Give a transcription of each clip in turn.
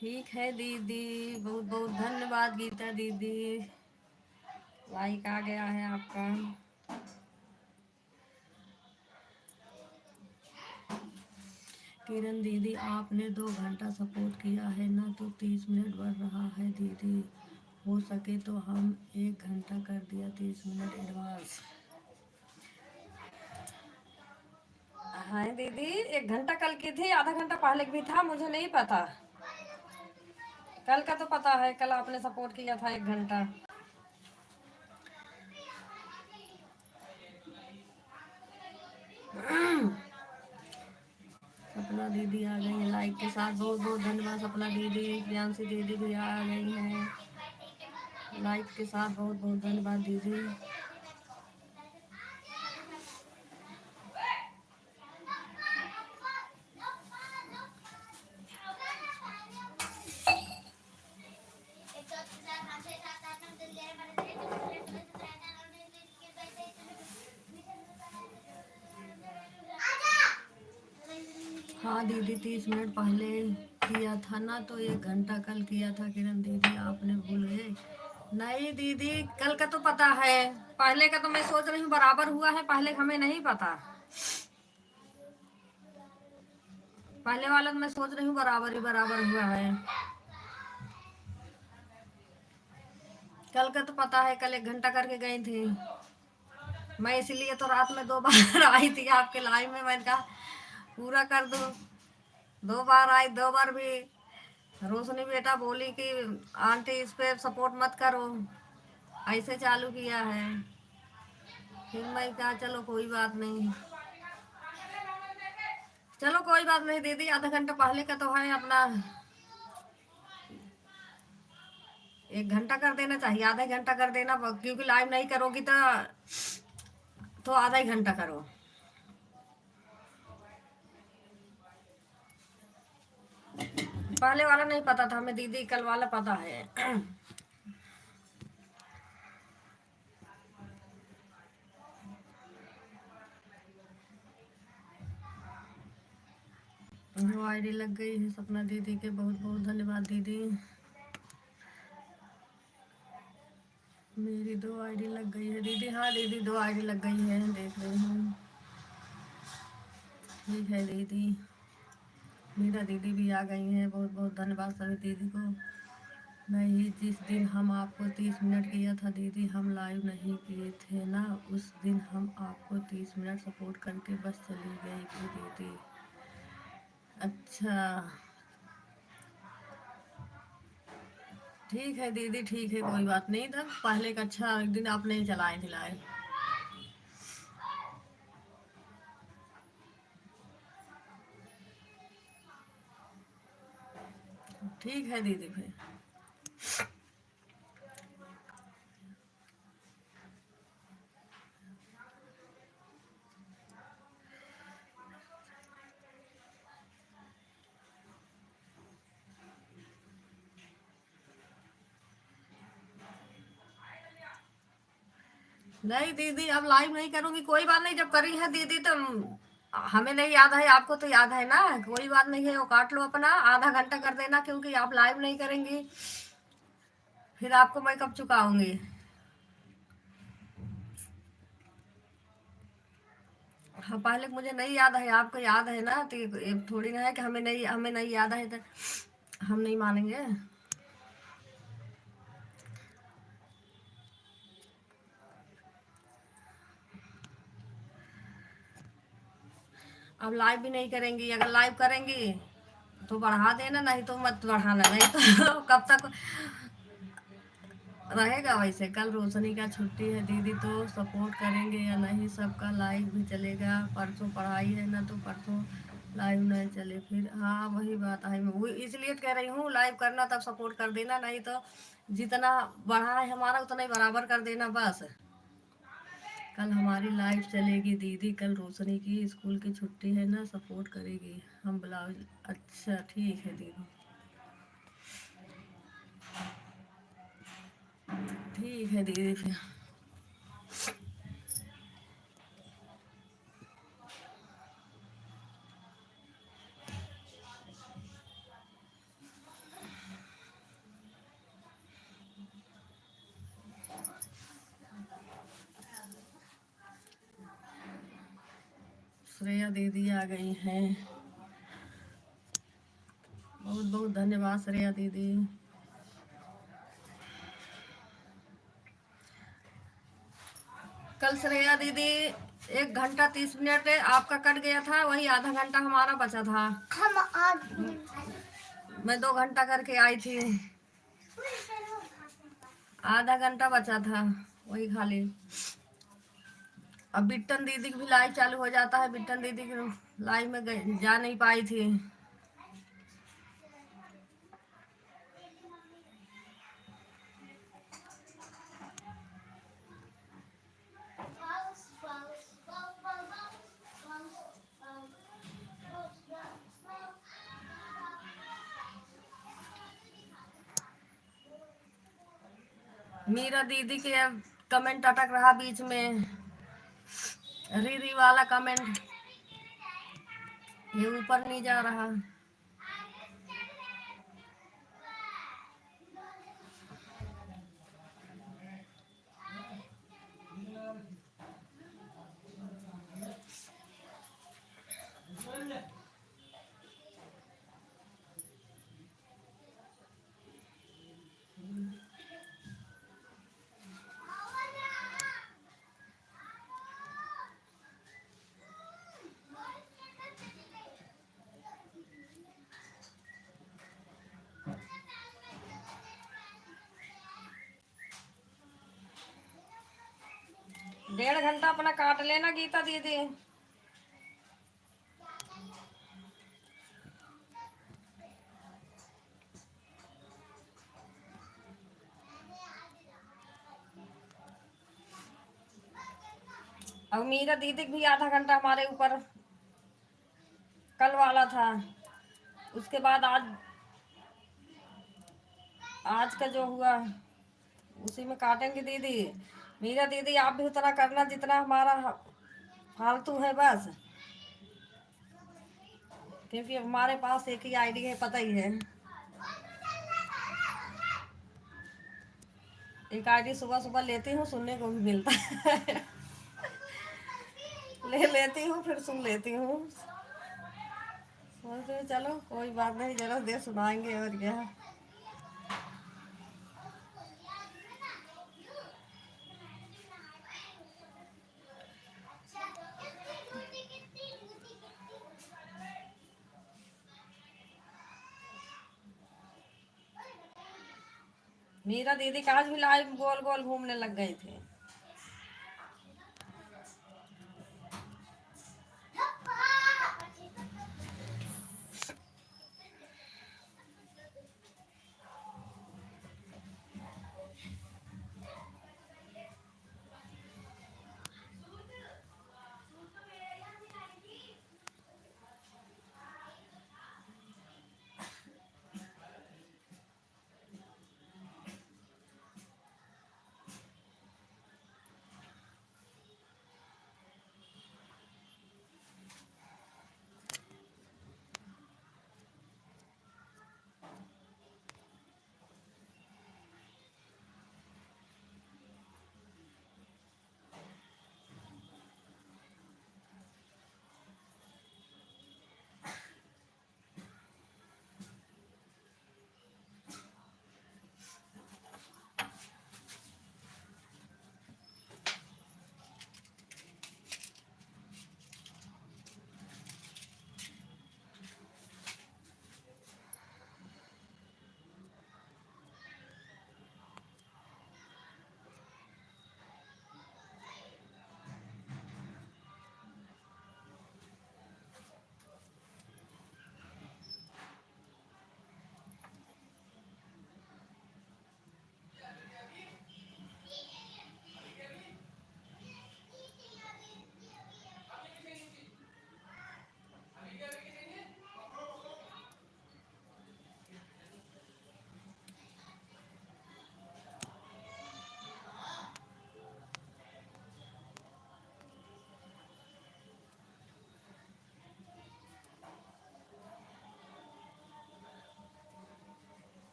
ठीक है दीदी, बहुत बहुत धन्यवाद गीता दीदी। लाइक आ गया है आपका। किरण दीदी, आपने 2 घंटा सपोर्ट किया है ना, तो 30 मिनट बढ़ रहा है दीदी। हो सके तो हम 1 घंटा कर दिया, 30 मिनट एडवांस। हाँ दीदी, 1 घंटा कल की थी, आधा घंटा पहले भी था, मुझे नहीं पता। कल का तो पता है, कल आपने सपोर्ट किया था 1 घंटा। सपना दीदी आ गई है लाइक के साथ, बहुत बहुत धन्यवाद सपना दीदी। प्रियांशी दीदी भी आ गई हैं लाइक के साथ, बहुत बहुत धन्यवाद दीदी। हाँ दीदी, 30 मिनट पहले किया था ना, तो 1 घंटा कल किया था। किरण दीदी, आपने भूल गए? नहीं दीदी, कल का तो पता है, पहले का तो मैं सोच रही हूँ बराबर हुआ है, पहले हमें नहीं पता। पहले वाला तो मैं सोच रही हूँ बराबर ही बराबर हुआ है। कल का तो पता है, कल 1 घंटा करके गई थी मैं, इसलिए तो रात में 2 बार आई थी आपके लाइव में। मैंने कहा पूरा कर दूं। 2 बार आई, 2 बार भी रोशनी बेटा बोली कि आंटी इस पे सपोर्ट मत करो, ऐसे चालू किया है। फिर मैं कहा चलो कोई बात नहीं, चलो कोई बात नहीं दीदी, आधा घंटा पहले का तो है अपना। 1 घंटा कर देना चाहिए, आधा घंटा कर देना, क्योंकि लाइव नहीं करोगी तो आधा ही घंटा करो। पहले वाला नहीं पता था हमें दीदी, कल वाला पता है। वो आईडी लग गई है सपना दीदी के, बहुत बहुत धन्यवाद दीदी। मेरी 2 आईडी लग गई है दीदी। हाँ दीदी, 2 आईडी लग गई है, देख रही हूँ। ठीक है दीदी। मीरा दीदी भी आ गई हैं, बहुत बहुत धन्यवाद सभी दीदी को। नहीं, जिस दिन हम आपको 30 मिनट किया था दीदी, हम लाइव नहीं किए थे ना, उस दिन हम आपको 30 मिनट सपोर्ट करके बस चली गई थी दीदी। अच्छा ठीक है दीदी, ठीक है, कोई बात नहीं था। पहले का अच्छा, एक दिन आप नहीं चलाए थे लाइव। ठीक है दीदी फिर। नहीं दीदी, अब लाइव नहीं करूंगी, कोई बात नहीं। जब करी है दीदी तो हमें नहीं याद है, आपको तो याद है ना, कोई बात नहीं है, वो काट लो अपना, आधा घंटा कर देना, क्योंकि आप लाइव नहीं करेंगी, फिर आपको मैं कब चुकाऊंगी। हाँ, पहले मुझे नहीं याद है, आपको याद है ना, तो ये थोड़ी ना है कि हमें नहीं याद है तो हम नहीं मानेंगे। अब लाइव भी नहीं करेंगी, अगर लाइव करेंगी तो बढ़ा देना, नहीं तो मत बढ़ाना, नहीं तो कब तक रहेगा वैसे। कल रोशनी का छुट्टी है दीदी, तो सपोर्ट करेंगे या नहीं? सबका लाइव भी चलेगा, परसों पढ़ाई है ना, तो परसों लाइव नहीं चले फिर। हाँ वही बात है, मैं वो इसलिए कह रही हूँ लाइव करना, तब सपोर्ट कर देना, नहीं तो जितना बढ़ा है हमारा उतना ही बराबर कर देना बस। कल हमारी लाइव चलेगी दीदी, कल रोशनी की स्कूल की छुट्टी है ना, सपोर्ट करेगी हम ब्लाउज। अच्छा ठीक है दीदी, ठीक है दीदी फिर। श्रेया दीदी आ गई हैं। बहुत बहुत धन्यवाद श्रेया दीदी। कल श्रेया दीदी 1 घंटा 30 मिनट आपका कट गया था, वही आधा घंटा हमारा बचा था। मैं 2 घंटा करके आई थी, आधा घंटा बचा था वही खाली। अब बिट्टन दीदी की भी लाइव चालू हो जाता है। बिट्टन दीदी की लाइव में जा नहीं पाई थी। मीरा दीदी के कमेंट अटक रहा बीच में। री वाला कमेंट ये ऊपर नहीं जा रहा। डेढ़ घंटा अपना काट लेना गीता दीदी। अब मीरा दीदी भी आधा घंटा हमारे ऊपर कल वाला था। उसके बाद आज का जो हुआ उसी में काटेंगे दीदी। मीरा दीदी आप भी उतना करना जितना हमारा फालतू है बस, क्योंकि हमारे पास एक ही आईडी है, पता ही है। एक आईडी सुबह सुबह लेती हूँ, सुनने को भी मिलता है। ले लेती हूँ फिर सुन लेती हूँ। चलो कोई बात नहीं, जरा देर सुनाएंगे और क्या। मीरा दीदी का आज भी लाइव गोल गोल घूमने लग गए थे।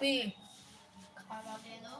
मम्मी खाना दे दो।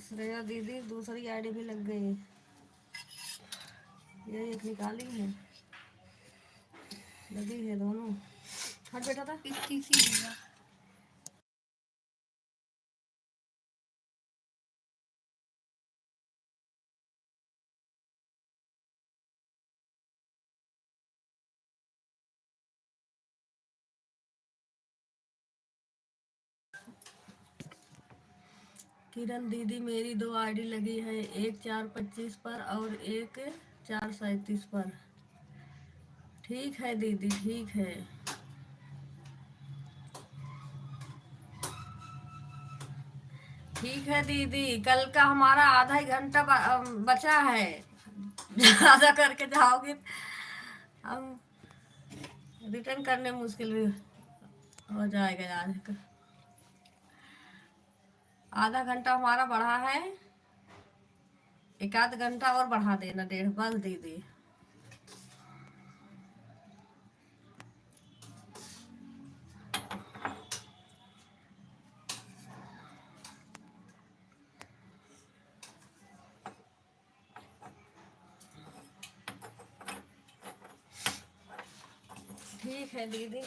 श्रेया दीदी दूसरी आईडी भी लग गई। ये एक निकाली है, लगी है दोनों। हट बेटा था कितनी सी देगा। किरण दीदी मेरी दो आईडी लगी है, एक 425 पर और एक 437 पर। ठीक है दीदी, ठीक है। ठीक है दीदी, कल का हमारा आधा ही घंटा बचा है। ज्यादा करके जाओगे हम रिटर्न करने मुश्किल भी हो जाएगा यार। आधा घंटा हमारा बढ़ा है, एक आध घंटा और बढ़ा देना, 1.5 बस दीदी। ठीक है दीदी।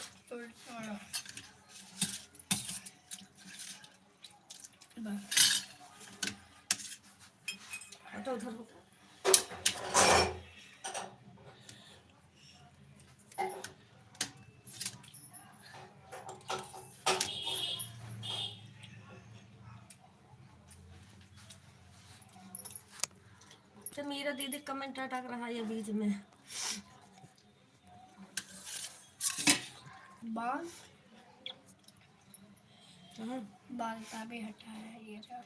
बस तो उधर को। तो मेरा दीदी कमेंट अटक रहा है बीच में। बाल हाँ बाल का भी हटा है ये रहा।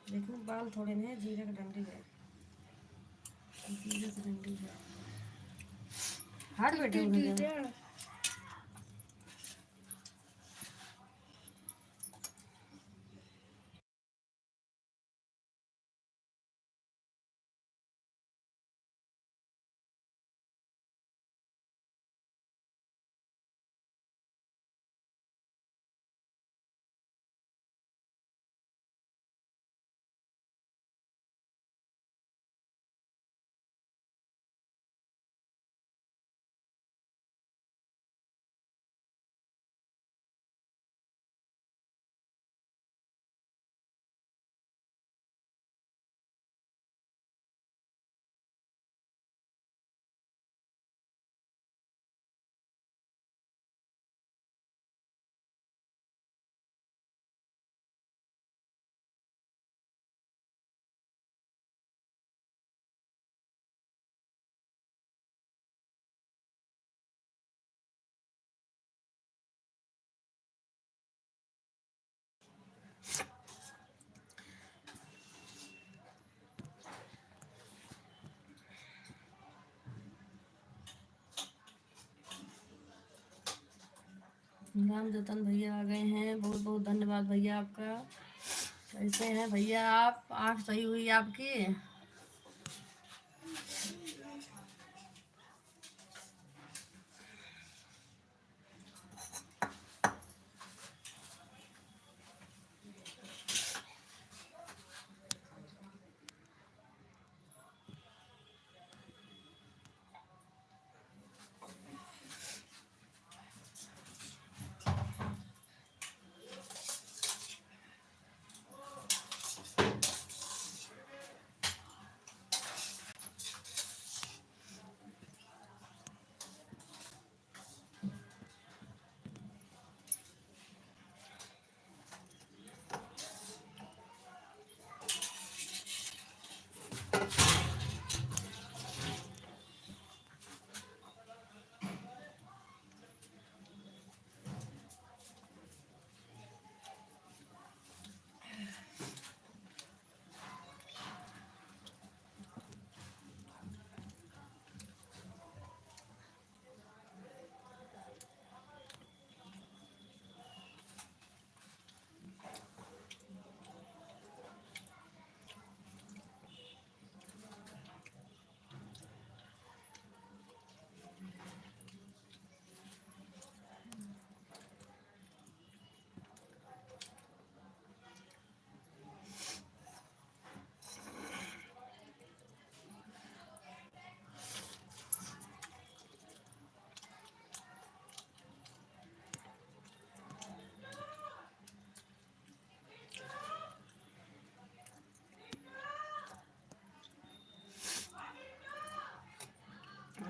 देखो बाल थोड़े नहीं, जीरे का डंडी है, जीरे की डंडी है। हाथ बैठे उधर जाना। राम जतन भैया आ गए हैं, बहुत बहुत धन्यवाद भैया आपका। कैसे हैं भैया आप? आँख सही हुई आपकी?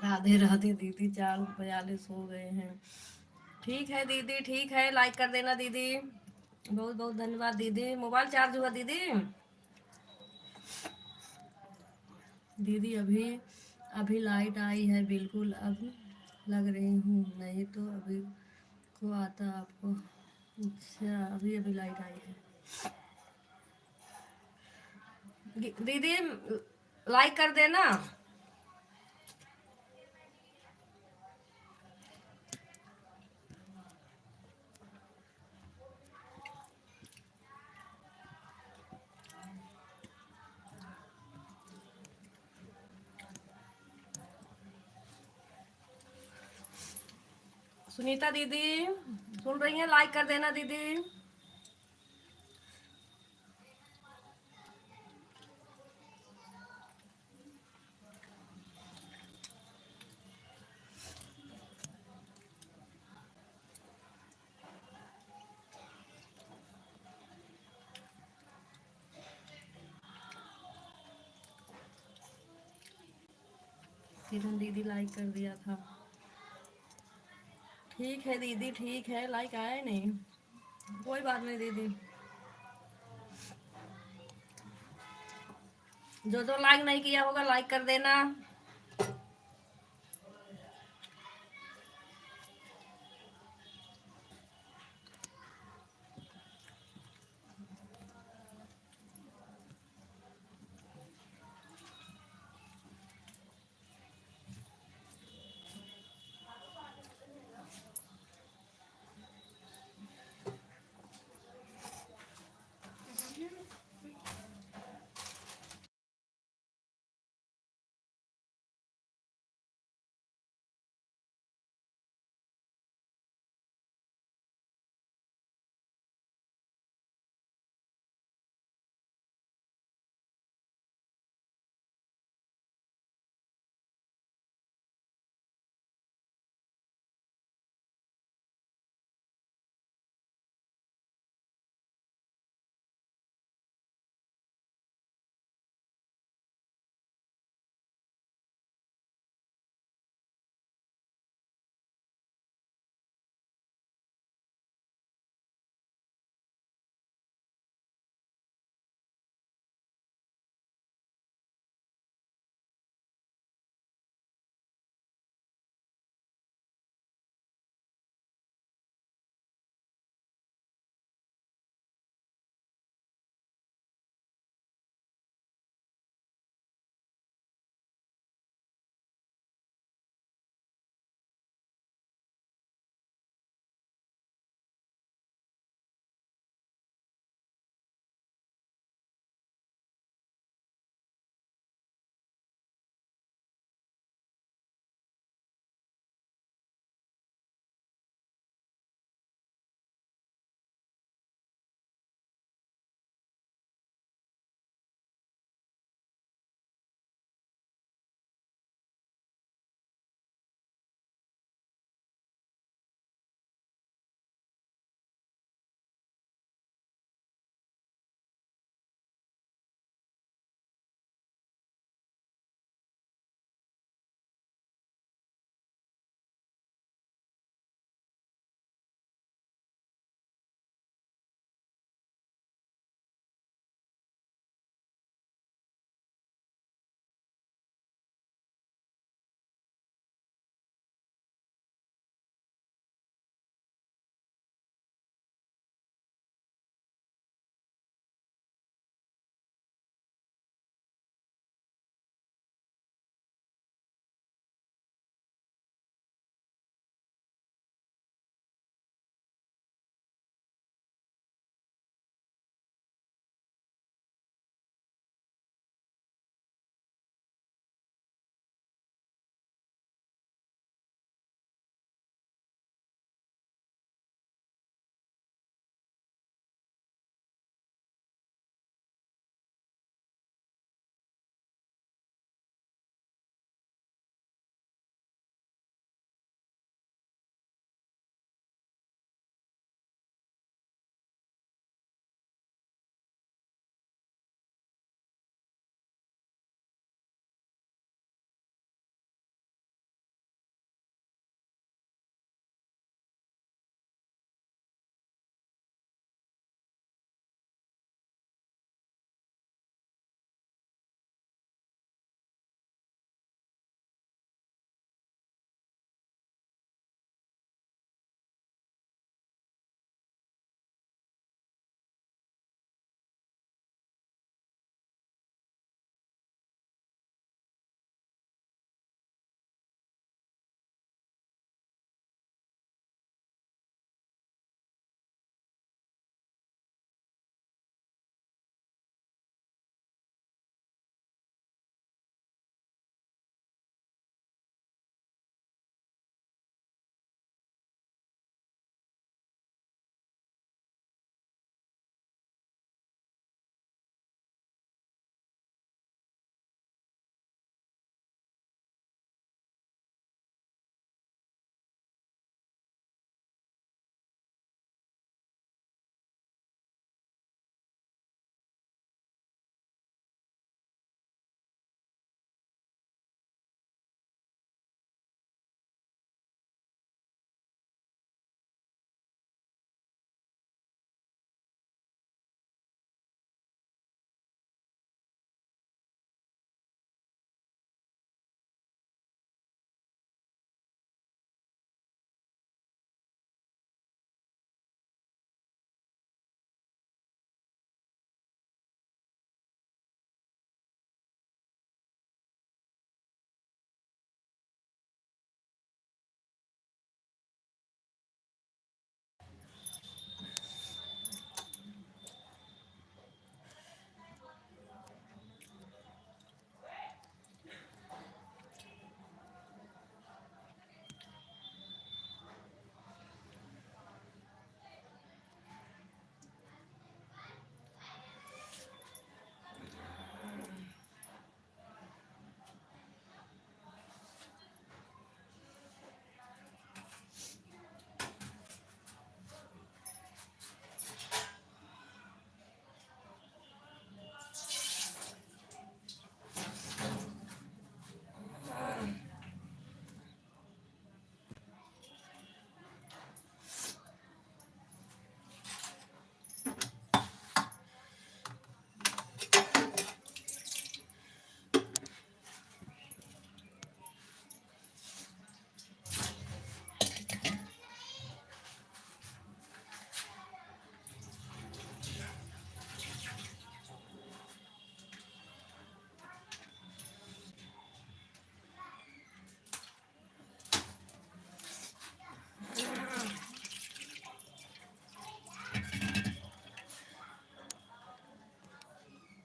राधे राधे दीदी, 4:42 हो गए हैं। ठीक है दीदी, ठीक है, लाइक कर देना दीदी। बहुत बहुत धन्यवाद दीदी। मोबाइल चार्ज हुआ दीदी? दीदी अभी अभी लाइट आई है, बिल्कुल अब लग रही हूँ, नहीं तो अभी को आता आपको। अच्छा अभी अभी लाइट आई है। दीदी लाइक कर देना। सुनीता दीदी सुन रही हैं? लाइक कर देना दीदी। किरण दीदी लाइक कर दिया था। ठीक है दीदी, ठीक है, लाइक आया ही नहीं, कोई बात नहीं दीदी। जो जो लाइक नहीं किया होगा लाइक कर देना।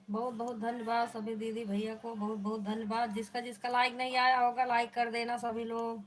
बहुत बहुत धन्यवाद सभी दीदी भैया को, बहुत बहुत धन्यवाद। जिसका जिसका लाइक नहीं आया होगा लाइक कर देना सभी लोग।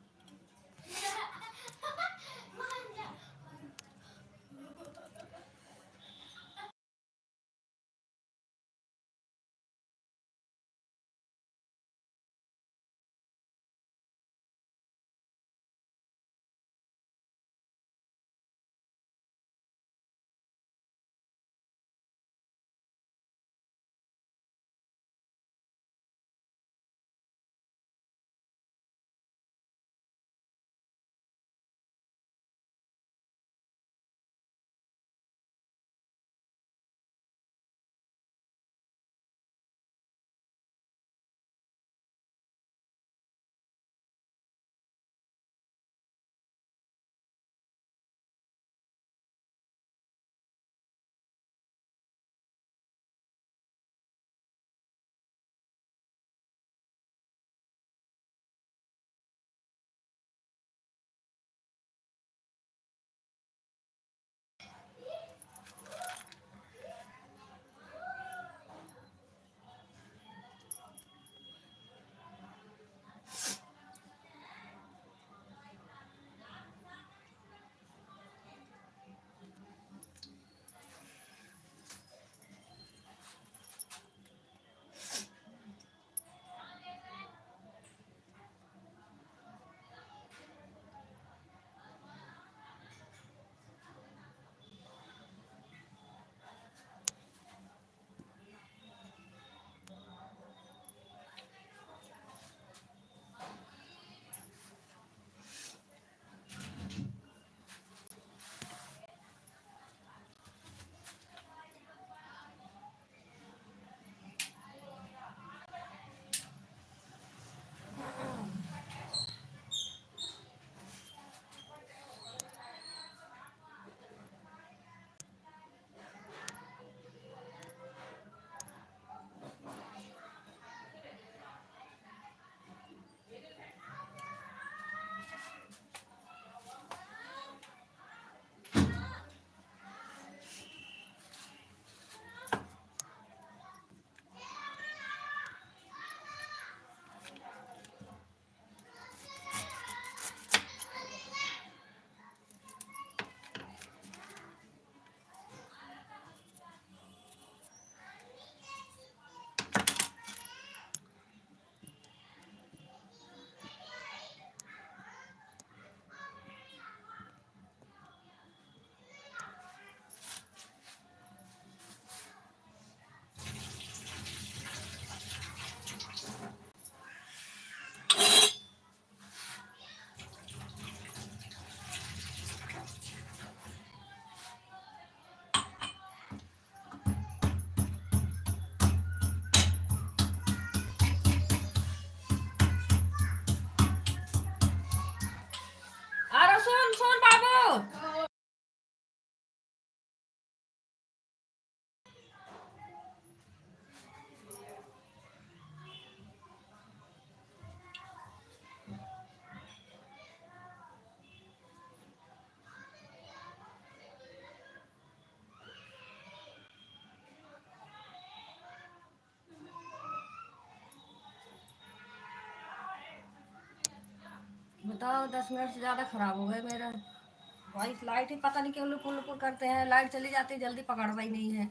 अरे सुन सुन बाबू, बताओ 10 मिनट से ज्यादा खराब हो गए मेरा। भाई लाइट ही पता नहीं क्यों लुपुर लुपुर करते हैं, लाइट चली जाती है जल्दी पकड़वा ही नहीं है।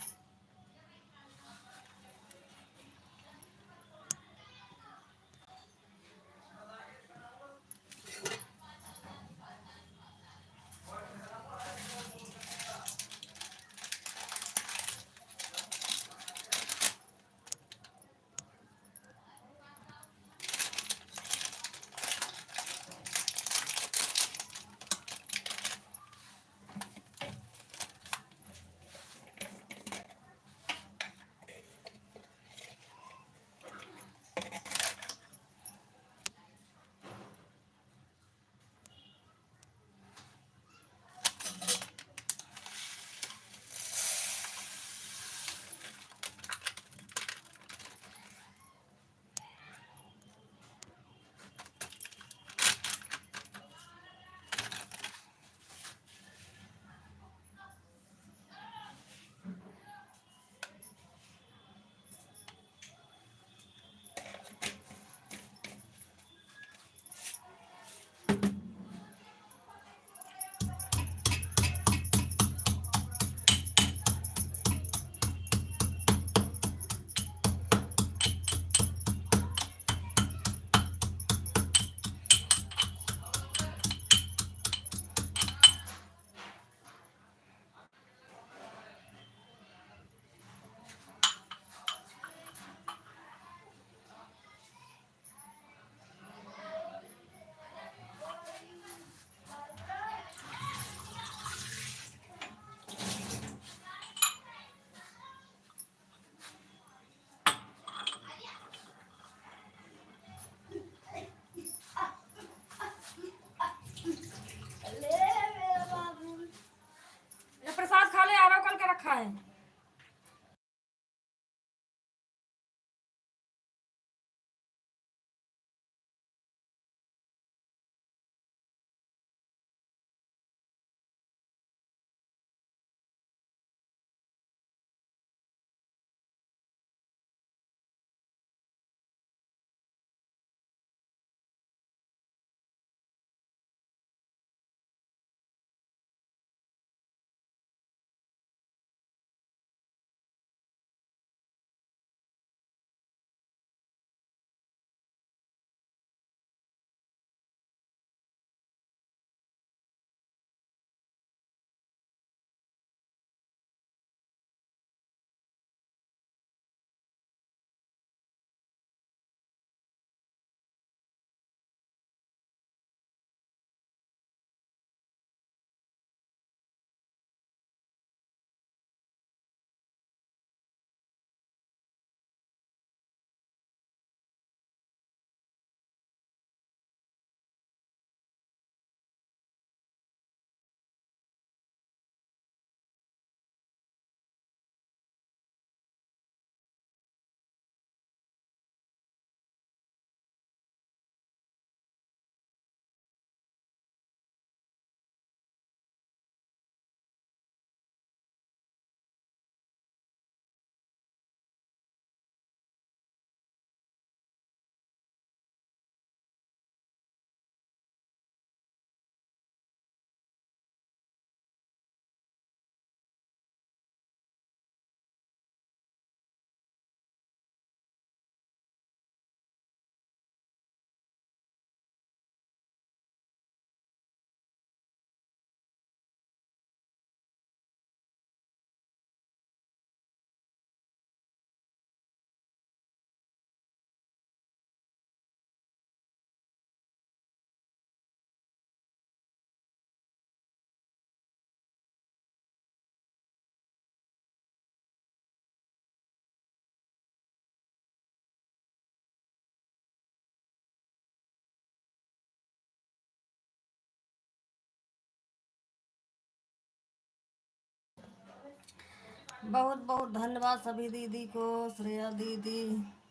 बहुत बहुत धन्यवाद सभी दीदी को, श्रेया दीदी,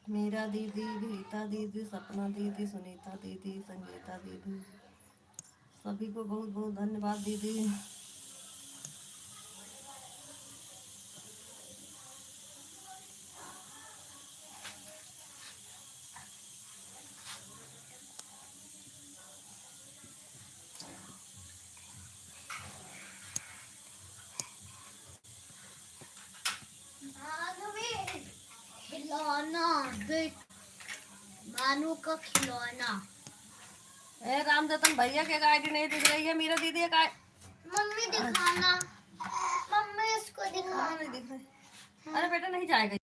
मीरा दीदी, गीता दीदी, सपना दीदी, सुनीता दीदी, संगीता दीदी, सभी को बहुत बहुत धन्यवाद दीदी। खिलौना बिट मानू का खिलौना। ए रामजतन भैया के आईडी नहीं दिख रही है, मीरा दीदी का मम्मी दिखाना, मम्मी इसको दिखाना। नहीं दिख रही। अरे बेटा नहीं जाएगा।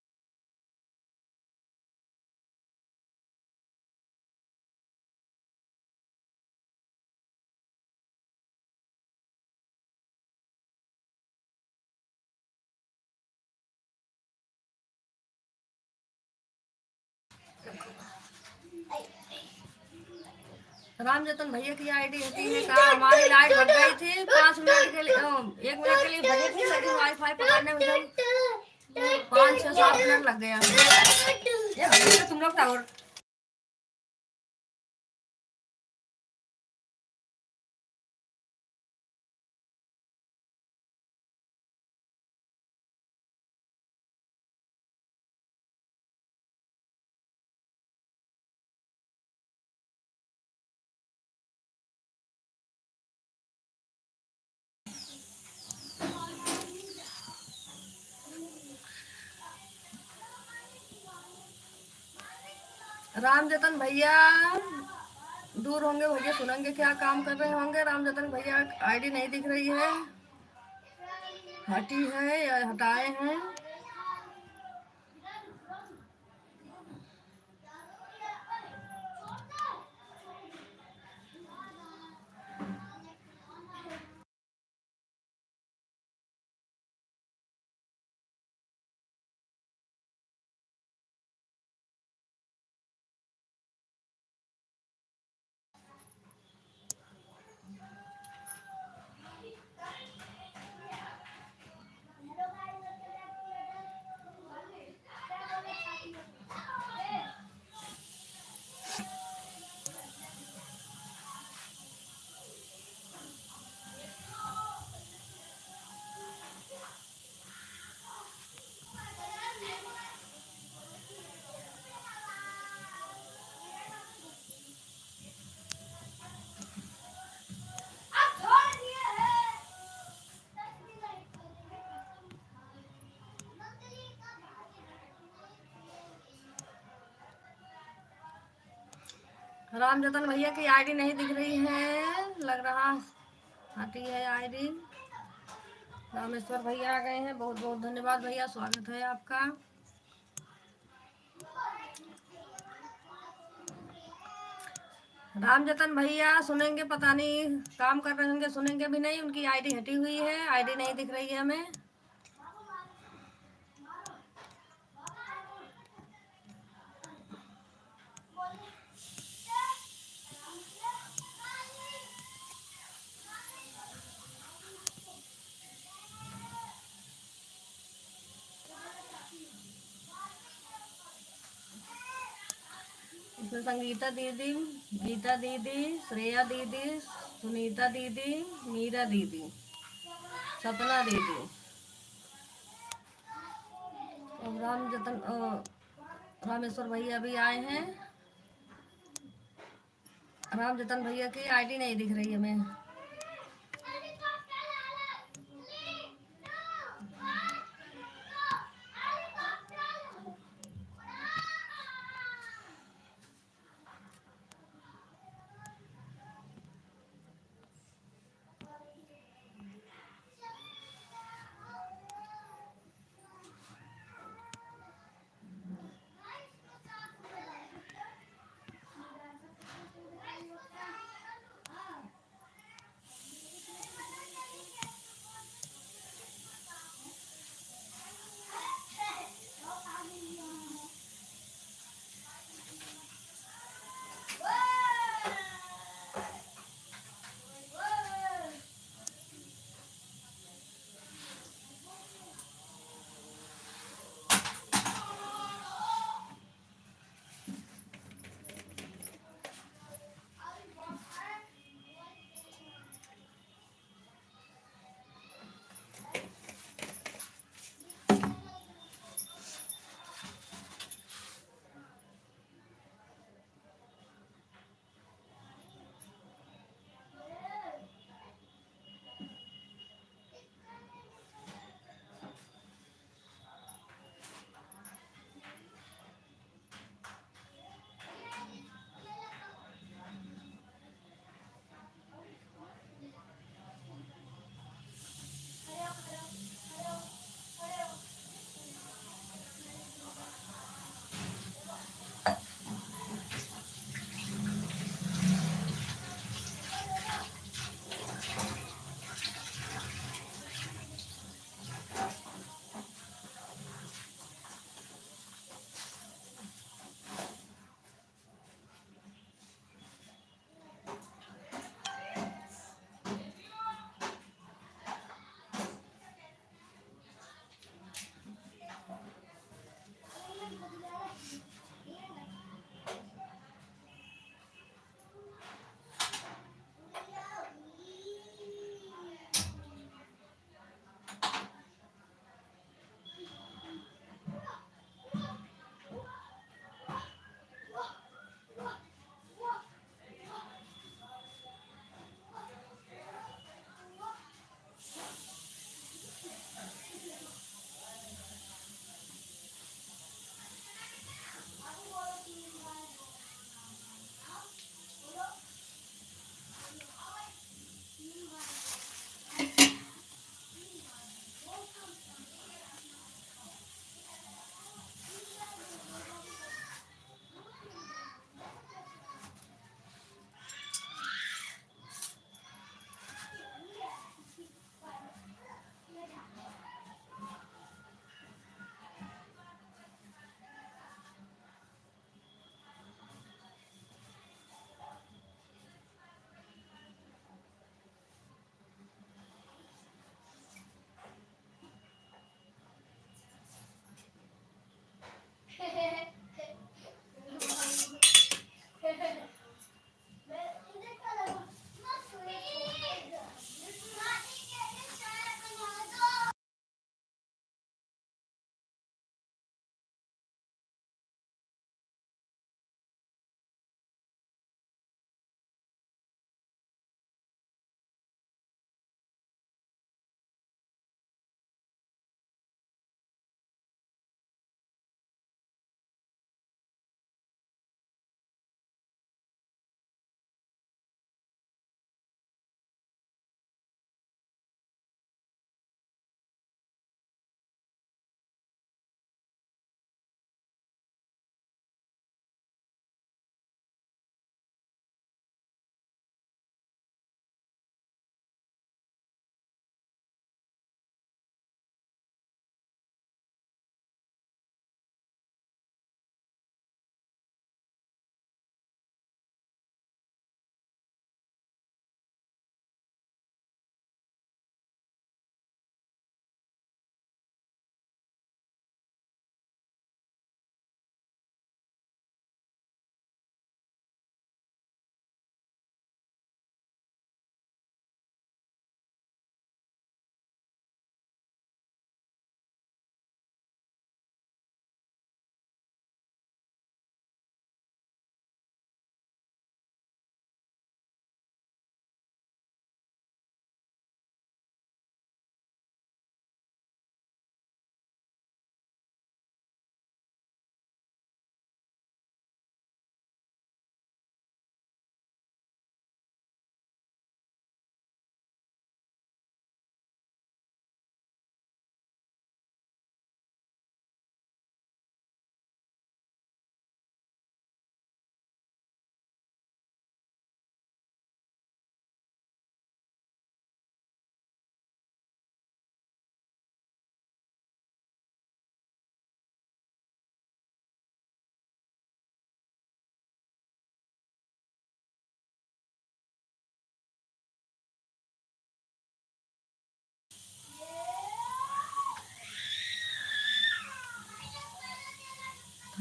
रामजतन भैया की आईडी होती है कहा, हमारी लाइट भग गई थी 5 मिनट के लिए, 1 मिनट के लिए भगी थी, लेकिन वाईफाई पकड़ने में जब 5 6 7 मिनट लग गया। ये भैया तुम लोग टावर। रामजतन भैया दूर होंगे, भैया सुनेंगे क्या काम कर रहे होंगे। रामजतन भैया आईडी नहीं दिख रही है, हटी है या हटाए हैं। रामजतन भैया की आईडी नहीं दिख रही है, लग रहा हटी है आईडी। रामेश्वर भैया आ गए हैं, बहुत बहुत धन्यवाद भैया, स्वागत है आपका। रामजतन भैया सुनेंगे, पता नहीं काम कर रहे होंगे, सुनेंगे भी नहीं, उनकी आईडी हटी हुई है, आईडी नहीं दिख रही है हमें। इसमें संगीता दीदी, गीता दीदी, श्रेया दीदी, सुनीता दीदी, मीरा दीदी, सपना दीदी, और रामेश्वर भैया भी आए हैं। रामजतन भैया की आईडी नहीं दिख रही हमें।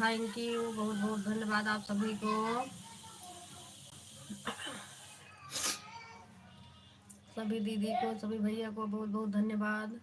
थैंक यू, बहुत बहुत धन्यवाद आप सभी को, सभी दीदी को, सभी भैया को बहुत बहुत धन्यवाद।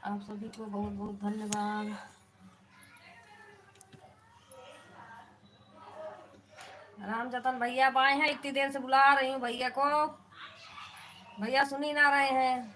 आप सभी को बहुत बहुत धन्यवाद। राम जतन भैया आए हैं, इतनी देर से बुला रही हूँ भैया को, भैया सुन ही ना रहे हैं।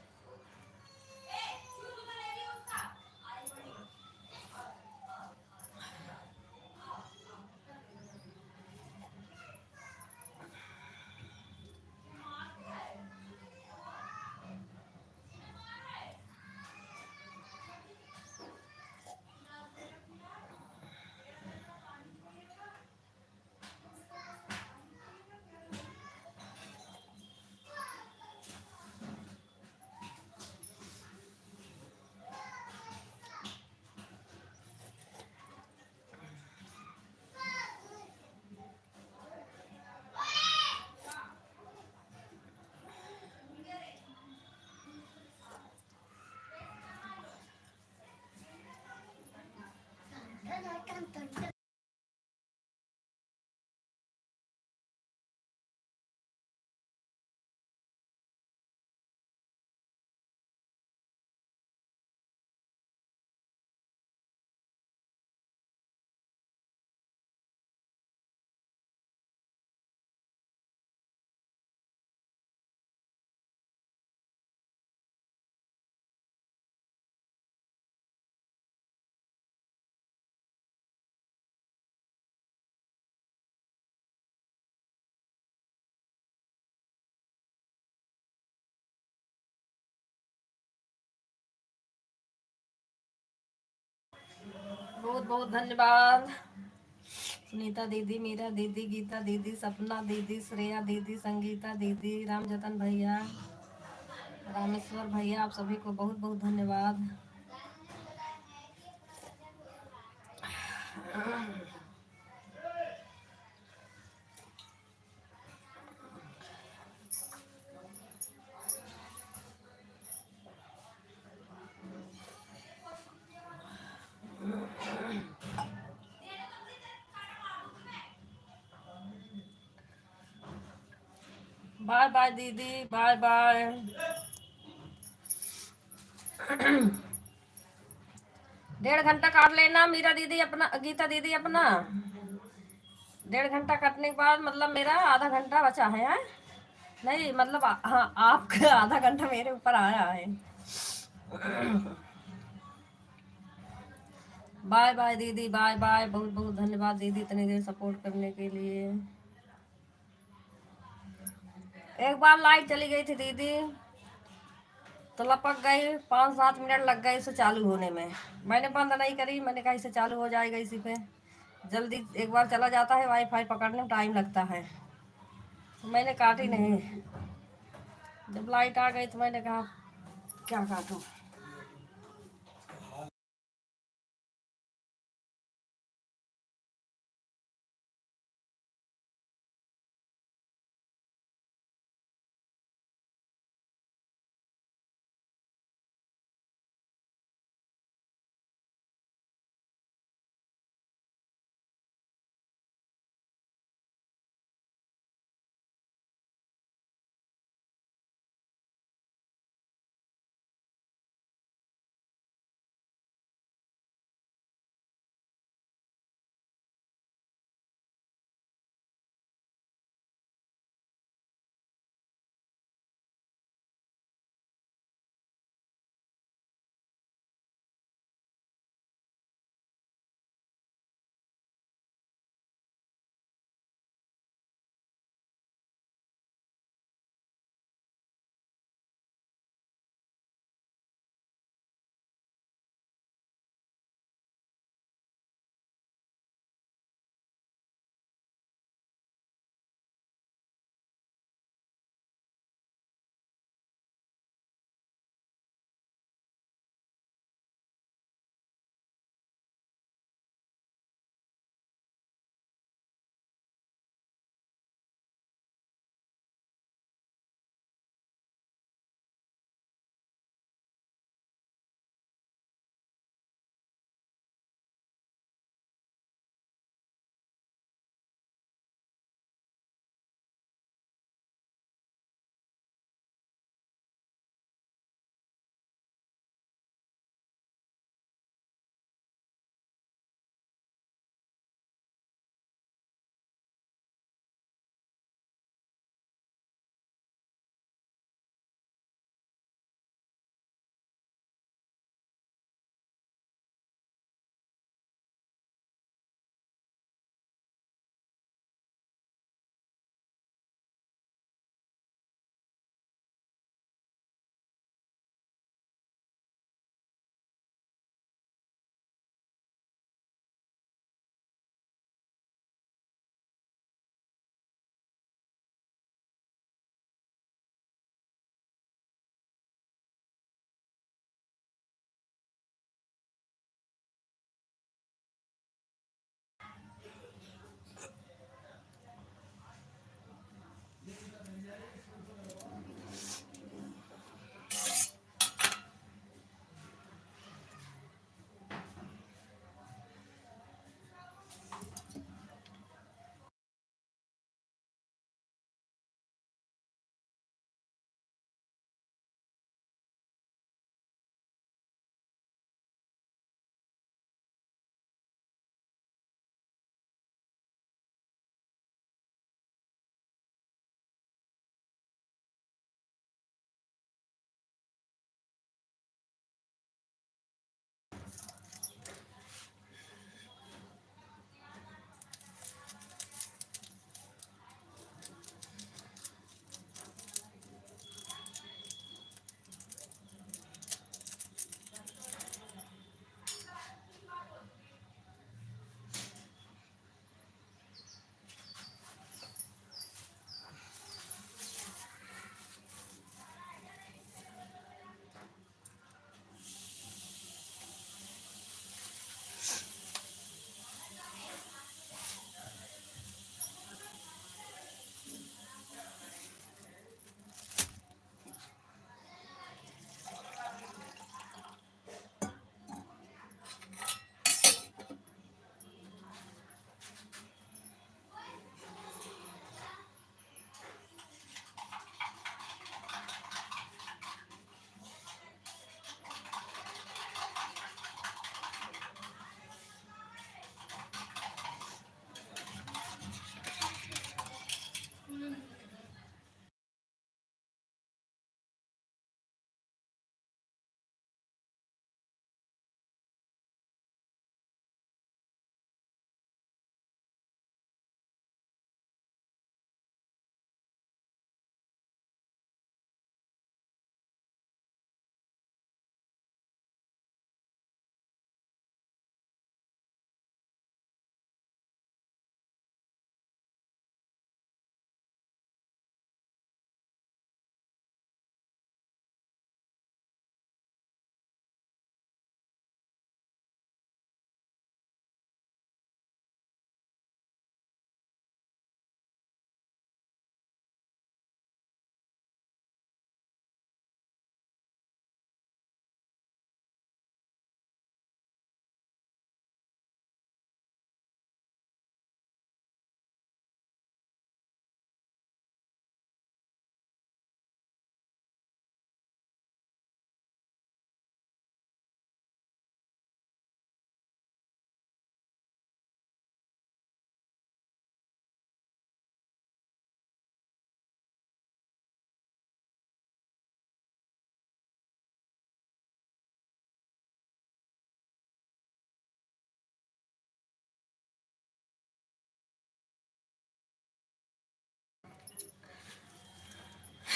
बहुत बहुत धन्यवाद। सुनीता दीदी, मीरा दीदी, गीता दीदी, सपना दीदी, श्रेया दीदी, संगीता दीदी, रामजतन भैया, रामेश्वर भैया, आप सभी को बहुत बहुत धन्यवाद। बाय बाय दीदी, बाय बाय। 1.5 घंटा काट लेना मीरा दीदी अपना, गीता दीदी अपना। 1.5 घंटा कटने के बाद मतलब मेरा आधा घंटा बचा है। नहीं मतलब हाँ, आपका आधा घंटा मेरे ऊपर आया है। बाय बाय दीदी, बाय बाय। बहुत बहुत धन्यवाद दीदी इतनी देर सपोर्ट करने के लिए। एक बार लाइट चली गई थी दीदी, तो लपक गई, 5-7 मिनट लग गए इसे चालू होने में। मैंने बंद नहीं करी, मैंने कहा इसे चालू हो जाएगा इसी पे। जल्दी एक बार चला जाता है, वाईफाई पकड़ने में टाइम लगता है, तो मैंने काटी नहीं। जब लाइट आ गई तो मैंने कहा क्या काटूं।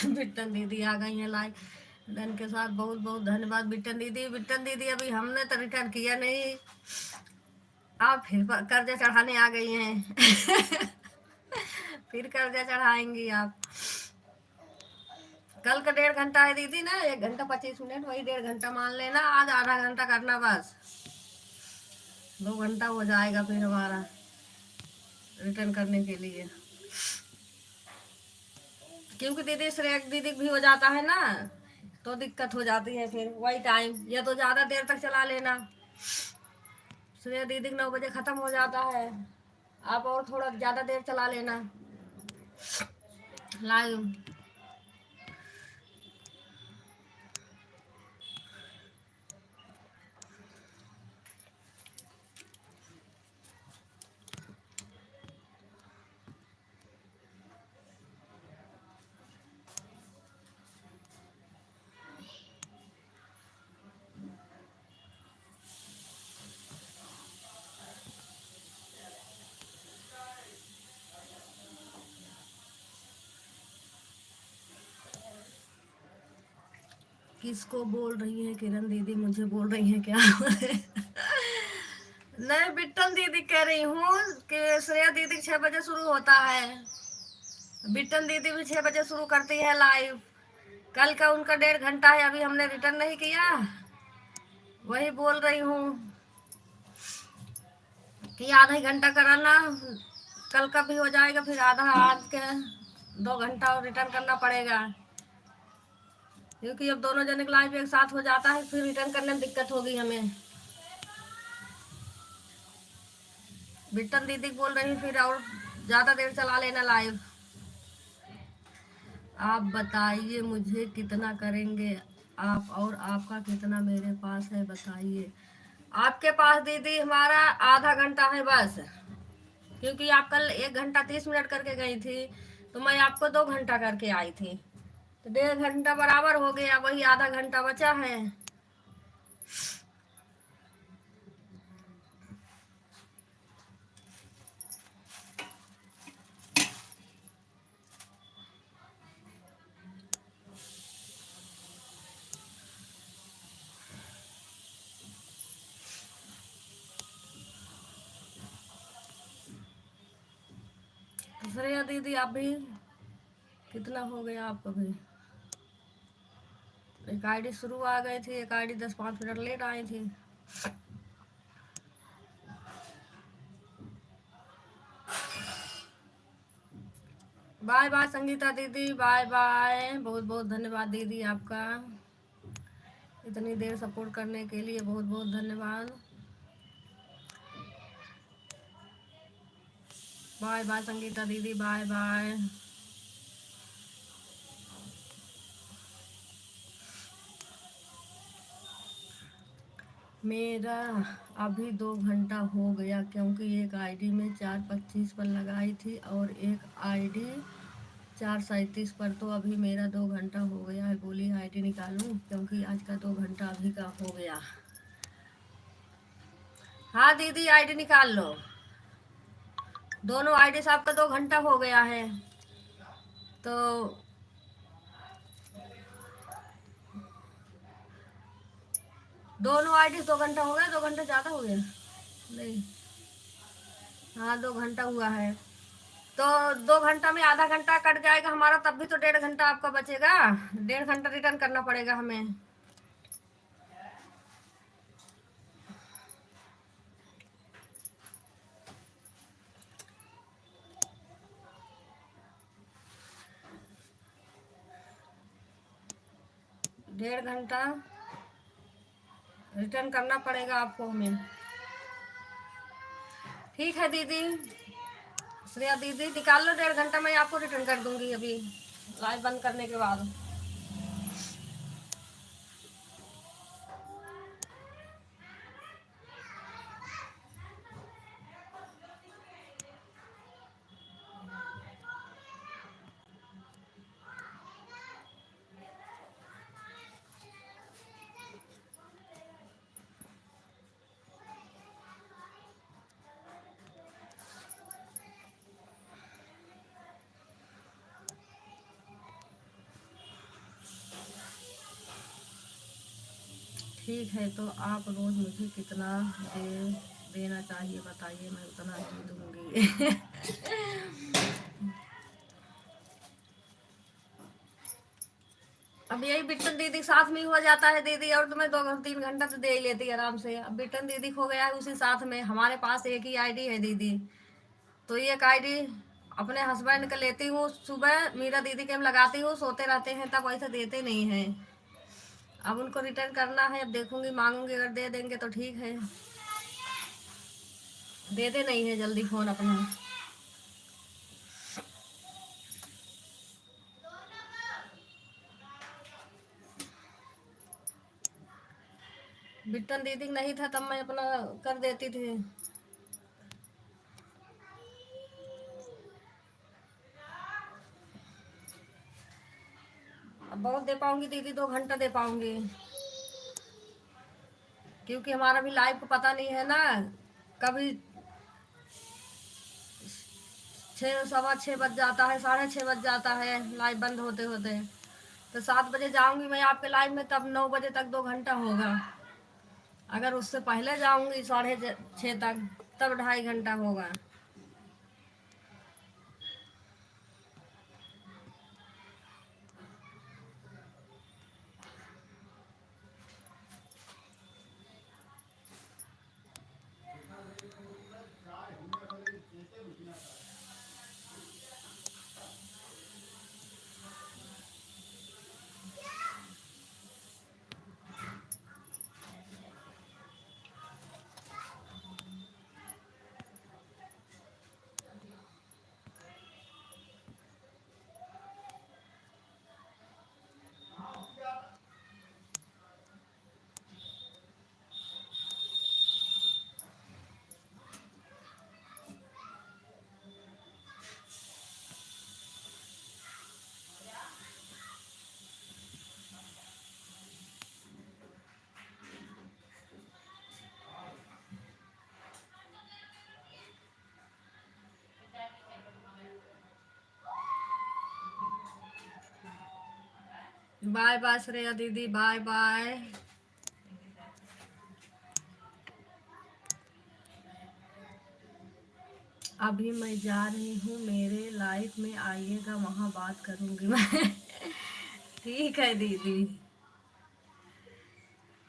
बिट्टन दीदी आ गई हैं लाइव धन के साथ। बहुत बहुत धन्यवाद बिट्टन दीदी। बिट्टन दीदी अभी हमने तो रिटर्न किया नहीं, आप फिर कर्जा चढ़ाने आ गई हैं। फिर कर्जा चढ़ाएंगी आप। कल का 1.5 घंटा है दीदी ना, 1 घंटा 25 मिनट, वही 1.5 घंटा मान लेना। आज आधा घंटा करना बस, 2 घंटा हो जाएगा फिर हमारा रिटर्न करने के लिए। क्योंकि दीदी श्रेया दीदी भी हो जाता है ना, तो दिक्कत हो जाती है फिर वही टाइम। या तो ज़्यादा देर तक चला लेना, श्रेया दीदी 9 बजे ख़त्म हो जाता है, आप और थोड़ा ज़्यादा देर चला लेना लाइव। किसको बोल रही है किरण दीदी? मुझे बोल रही हैं क्या? नहीं, बिट्टन दीदी कह रही हूँ कि श्रेया दीदी 6 बजे शुरू होता है, बिट्टन दीदी भी 6 बजे शुरू करती है लाइव। कल का उनका 1.5 घंटा है, अभी हमने रिटर्न नहीं किया, वही बोल रही हूँ कि आधा ही घंटा कराना, कल का भी हो जाएगा, फिर आधा आज के 2 घंटा और रिटर्न करना पड़ेगा। क्योंकि अब दोनों जने लाइव एक साथ हो जाता है, फिर रिटर्न करने में दिक्कत होगी हमें। बिट्टन दीदी बोल रही फिर और ज़्यादा देर चला लेना लाइव। आप बताइए मुझे कितना करेंगे आप, और आपका कितना मेरे पास है बताइए। आपके पास दीदी हमारा आधा घंटा है बस, क्योंकि आप कल 1 घंटा 30 मिनट करके गई थी, तो मैं आपको 2 घंटा करके आई थी, तो 1.5 घंटा बराबर हो गया, वही आधा घंटा बचा है। श्रेया दीदी आप भी कितना हो गया आपका भी? एक आईडी शुरू आ गई थी, एक आईडी 10-5 मिनट लेट आई थी। बाय बाय संगीता दीदी, बाय बाय। बहुत बहुत धन्यवाद दीदी आपका, इतनी देर सपोर्ट करने के लिए बहुत बहुत धन्यवाद। बाय बाय संगीता दीदी, बाय बाय। मेरा अभी 2 घंटा हो गया, क्योंकि एक आईडी में 4:25 पर लगाई थी और एक आईडी 4:37 पर, तो अभी मेरा 2 घंटा हो गया है। बोली आईडी निकालूं, क्योंकि आज का 2 घंटा अभी का हो गया। हाँ दीदी आईडी निकाल लो, दोनों आईडी से आपका 2 घंटा हो गया है, तो दोनों आईडी 2 घंटा हो गया। 2 घंटा ज़्यादा हो गया नहीं, हाँ 2 घंटा हुआ है, तो 2 घंटा में आधा घंटा कट जाएगा हमारा, तब भी तो 1.5 घंटा आपका बचेगा। 1.5 घंटा रिटर्न करना पड़ेगा हमें। डेढ़ घंटा रिटर्न करना पड़ेगा आपको हमें। ठीक है दीदी, श्रेया दीदी निकाल लो 1.5 घंटा, मैं आपको रिटर्न कर दूंगी अभी लाइव बंद करने के बाद। ठीक है, तो आप रोज़ मुझे कितना दे देना चाहिए बताइए, मैं उतना ही दूंगी। अब यही बिट्टन दीदी साथ में ही हो जाता है दीदी, और तुम्हें 2-3 घंटा तो दे ही लेती है आराम से। अब बिट्टन दीदी खो गया है उसी साथ में, हमारे पास एक ही आईडी है दीदी, तो ये एक आईडी अपने हस्बैंड का लेती हूँ, सुबह मीरा दीदी के हम लगाती हूँ, सोते रहते हैं तब वैसे देते नहीं हैं। अब उनको रिटर्न करना है, अब देखूंगी मांगूंगी, अगर दे देंगे तो ठीक है, देते नहीं है जल्दी फोन अपना। बिट्टन दीदी नहीं था तब मैं अपना कर देती थी। अब बहुत दे पाऊंगी दीदी, 2 घंटा दे पाऊंगी, क्योंकि हमारा भी लाइफ को पता नहीं है ना, कभी 6, 6:15 बज जाता है, 6:30 बज जाता है लाइव बंद होते होते। तो 7 बजे जाऊंगी मैं आपके लाइव में, तब 9 बजे तक 2 घंटा होगा। अगर उससे पहले जाऊंगी 6:30 तक, तब 2.5 घंटा होगा। बाय बाय श्रेया दीदी, बाय बाय। अभी मैं जा रही हूँ, मेरे लाइफ में आइएगा, वहाँ बात करूँगी मैं। ठीक है दीदी,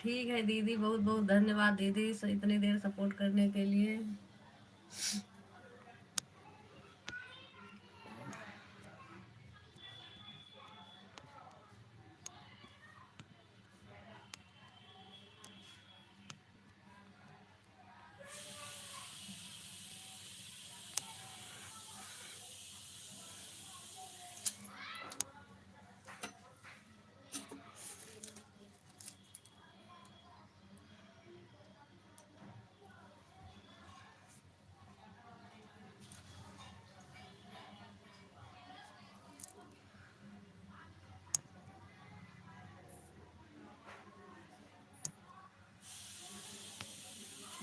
ठीक है दीदी, बहुत बहुत धन्यवाद दीदी इतनी देर सपोर्ट करने के लिए।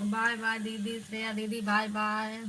बाय बाय दीदी, श्रेया दीदी, बाय बाय।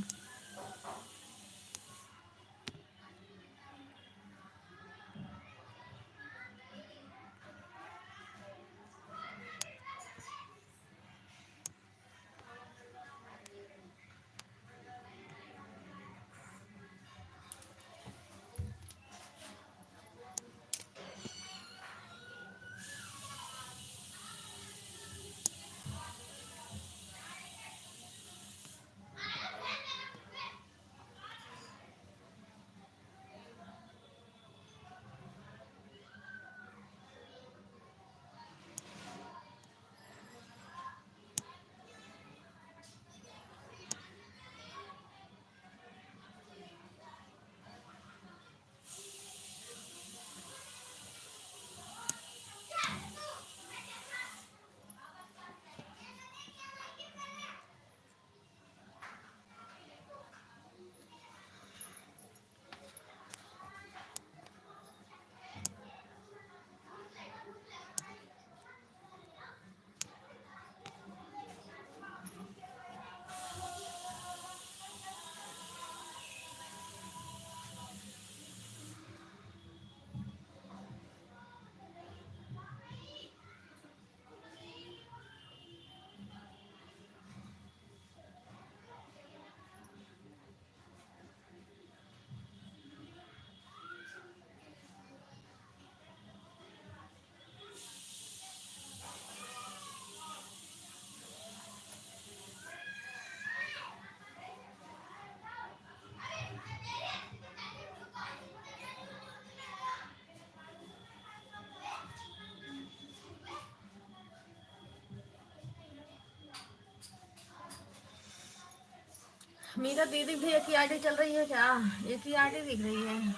मीरा दीदी भी एक ही आईडी चल रही है क्या? एक ही आईडी दिख रही है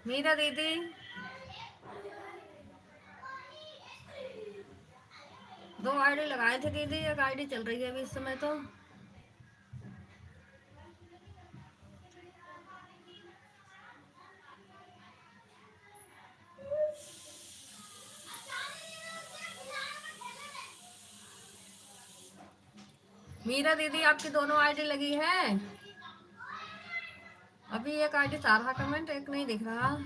मीरा दीदी। दो आईडी लगाए थे दीदी, एक आईडी चल रही है अभी इस समय तो। मीरा दीदी आपकी दोनों आईडी लगी है? अभी एक आईडी आ रहा कमेंट, एक नहीं दिख रहा।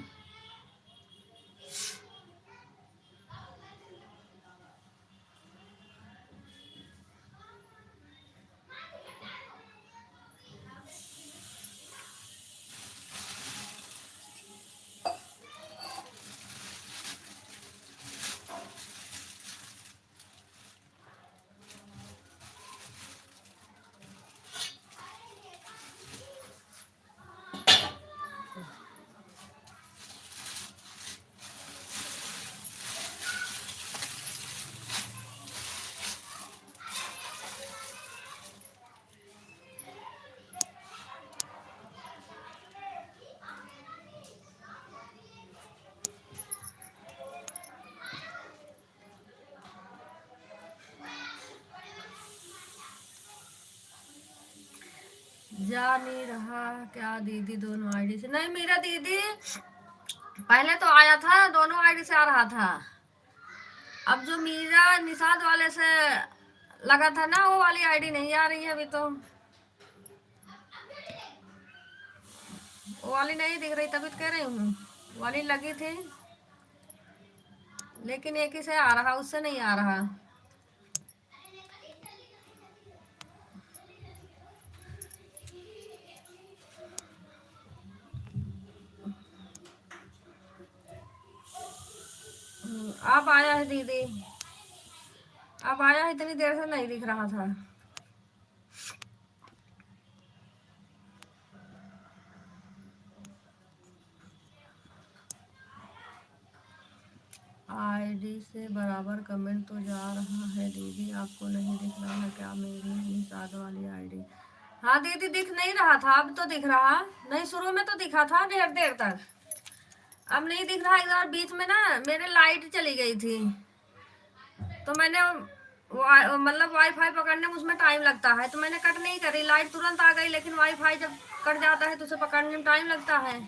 जा नहीं रहा क्या दीदी दोनों आईडी से? नहीं मेरा दीदी पहले तो आया था, दोनों आईडी से आ रहा था। अब जो मीरा निषाद वाले से लगा था ना, वो वाली आईडी नहीं आ रही है अभी तो। वो वाली नहीं दिख रही, तभी तो कह रही हूँ वाली लगी थी, लेकिन एक ही से आ रहा, उससे नहीं आ रहा। अब आया है दीदी, अब आया है, इतनी देर से नहीं दिख रहा था। आईडी से बराबर कमेंट तो जा रहा है दीदी, आपको नहीं दिख रहा है क्या मेरी निषाद वाली आईडी? हाँ दीदी दिख नहीं रहा था, अब तो दिख रहा। नहीं शुरू में तो दिखा था देर देर तक, अब नहीं दिख रहा। एक बार बीच में ना मेरे लाइट चली गई थी, तो मैंने मतलब वाईफाई पकड़ने में उसमें टाइम लगता है, तो मैंने कट नहीं करी, लाइट तुरंत आ गई। लेकिन वाईफाई जब कट जाता है तो उसे पकड़ने में टाइम लगता है,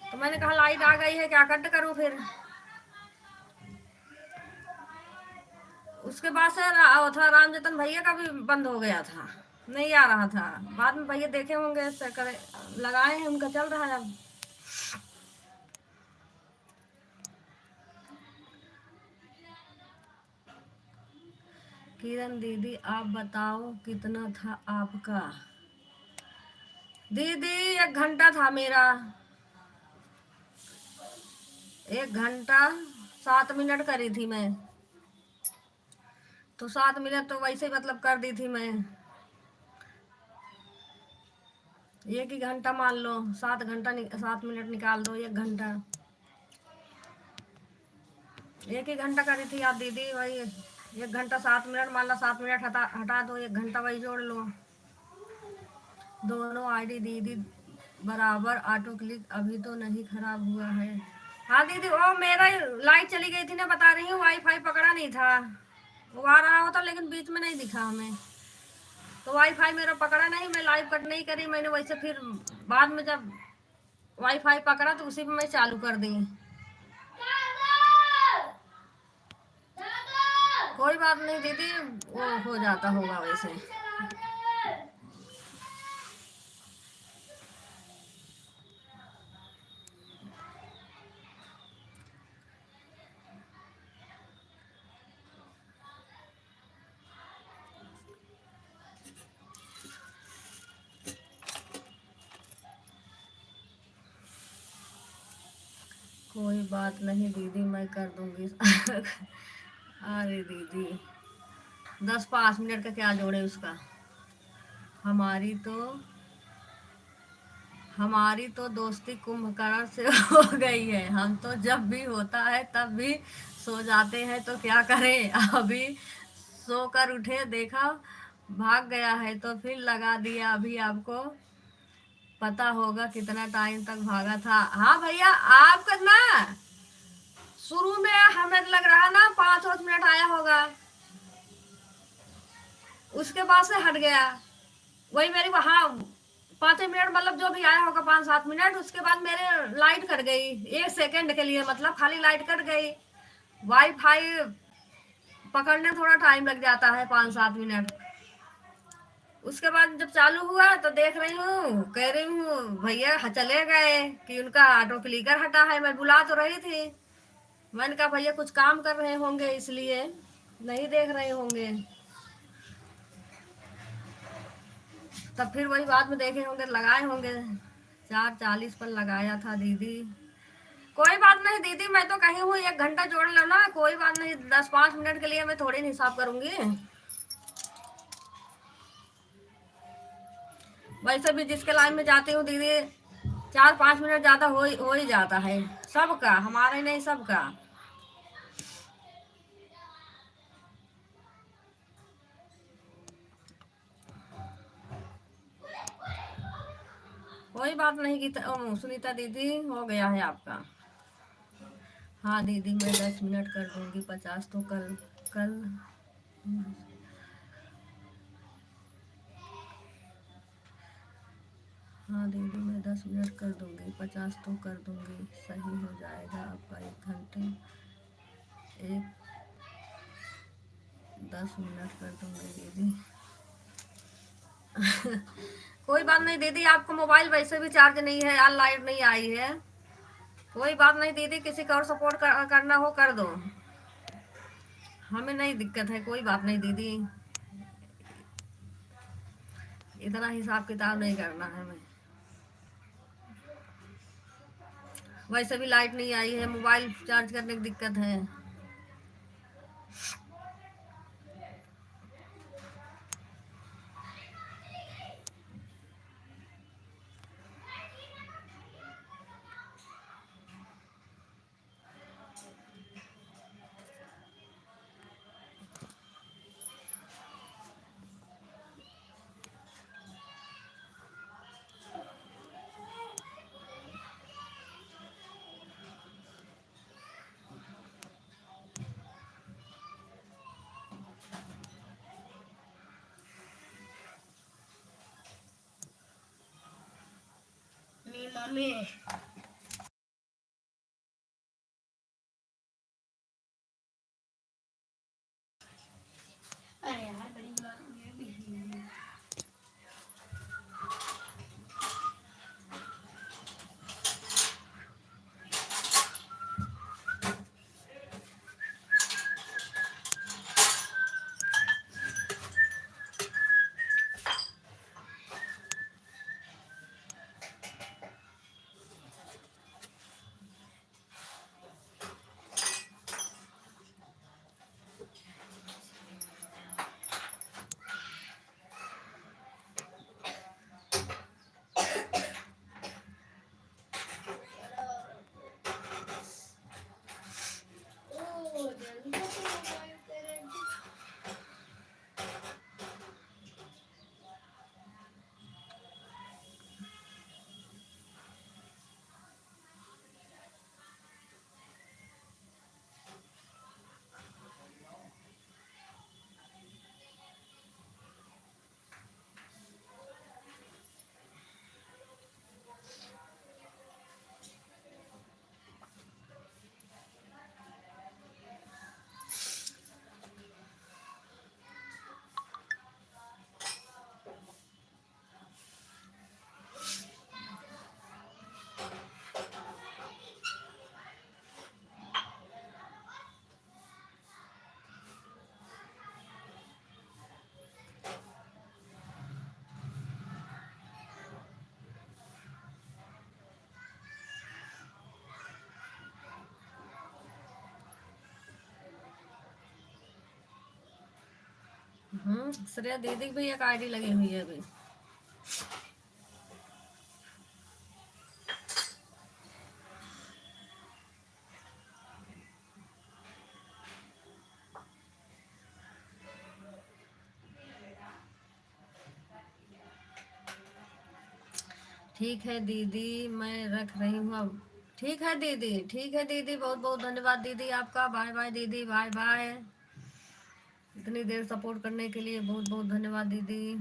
तो मैंने कहा लाइट आ गई है क्या कट करूँ फिर। उसके बाद से था राम जतन भैया का भी बंद हो गया था, नहीं आ रहा था। बाद में भैया देखे होंगे, लगाए हैं, उनका चल रहा है अब। किरण दीदी आप बताओ कितना था आपका? दीदी 1 घंटा था मेरा, 1 घंटा 7 मिनट करी थी मैं, तो 7 मिनट तो वैसे मतलब कर दी थी मैं। 1 ही घंटा मान लो, 7 घंटा 7 मिनट निकाल दो, 1 घंटा। 1 ही घंटा करी थी आप दीदी, वही 1 घंटा 7 मिनट मान लो, 7 मिनट हटा हटा दो, 1 घंटा वही जोड़ लो। दोनों आईडी दीदी बराबर ऑटो क्लिक अभी तो नहीं खराब हुआ है? हाँ दीदी वो मेरा लाइट चली गई थी ना, बता रही हूँ, वाईफाई पकड़ा नहीं था। वो आ रहा होता लेकिन बीच में नहीं दिखा हमें, तो वाईफाई मेरा पकड़ा नहीं, मैं लाइव कट नहीं करी मैंने। वैसे फिर बाद में जब वाईफाई पकड़ा तो उसी में मैं चालू कर दी। कोई बात नहीं दीदी, वो हो जाता होगा वैसे। कोई बात नहीं दीदी, मैं कर दूंगी। अरे दीदी 10-5 मिनट का क्या जोड़े उसका। हमारी तो दोस्ती कुंभकर्ण से हो गई है, हम तो जब भी होता है तब भी सो जाते हैं, तो क्या करें। अभी सो कर उठे, देखा भाग गया है तो फिर लगा दिया। अभी आपको पता होगा कितना टाइम तक भागा था। हाँ भैया, आपका ना शुरू में हमें लग रहा ना 5 मिनट आया होगा, उसके बाद से हट गया। वही मेरी वहाँ 5 मिनट मतलब जो भी आया होगा 5-7 मिनट, उसके बाद मेरे लाइट कट गई 1 सेकंड के लिए, मतलब खाली लाइट कट गई। वाईफाई पकड़ने थोड़ा टाइम लग जाता है 5-7 मिनट। उसके बाद जब चालू हुआ तो देख रही हूँ, कह रही हूँ भैया चले गए कि उनका ऑटो क्लिकर हटा है। मैं बुला तो रही थी, मैंने कहा भैया कुछ काम कर रहे होंगे इसलिए नहीं देख रहे होंगे। तब फिर वही बाद में देखे होंगे, लगाए होंगे 4:40 पर लगाया था दीदी। कोई बात नहीं दीदी, मैं तो कही हूँ 1 घंटा जोड़ लो ना, कोई बात नहीं। 10-5 मिनट के लिए मैं थोड़ी हिसाब करूंगी। वैसे भी जिसके लाइन में जाती हूँ दीदी, 4-5 मिनट ज्यादा हो ही जाता है सबका, हमारा ही नहीं सबका। कोई बात नहीं गीता, सुनीता दीदी हो गया है आपका। हाँ दीदी मैं 10 मिनट कर दूंगी, 50 तो कल कल। हाँ दीदी मैं 10 मिनट कर दूंगी, 50 तो कर दूंगी, सही हो जाएगा आपका 1 घंटे। एक 10 मिनट कर दूंगी दीदी। कोई बात नहीं दीदी, आपका मोबाइल वैसे भी चार्ज नहीं है, यार लाइट नहीं आई है। कोई बात नहीं दीदी, किसी का और सपोर्ट करना हो कर दो, हमें नहीं दिक्कत है। कोई बात नहीं दीदी, इतना हिसाब किताब नहीं करना है हमें। वैसे भी लाइट नहीं आई है, मोबाइल चार्ज करने की दिक्कत है। Mi mami. अरे यार बड़ी बात ये भी है। ओ जल्दी से मोबाइल तेरे। श्रेया दीदी की भी एक आईडी लगी हुई है अभी। ठीक है दीदी, मैं रख रही हूँ अब। ठीक है दीदी, ठीक है दीदी, बहुत बहुत धन्यवाद दीदी आपका। बाय बाय दीदी, बाय बाय। इतनी देर सपोर्ट करने के लिए बहुत बहुत धन्यवाद दीदी।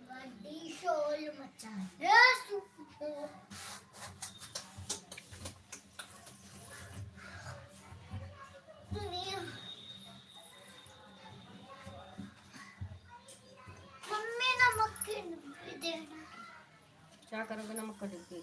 बड़ी शोर मचा है सुपर। मम्मी नमक के डब्बे देना। क्या करोगे नमक का डिब्बी?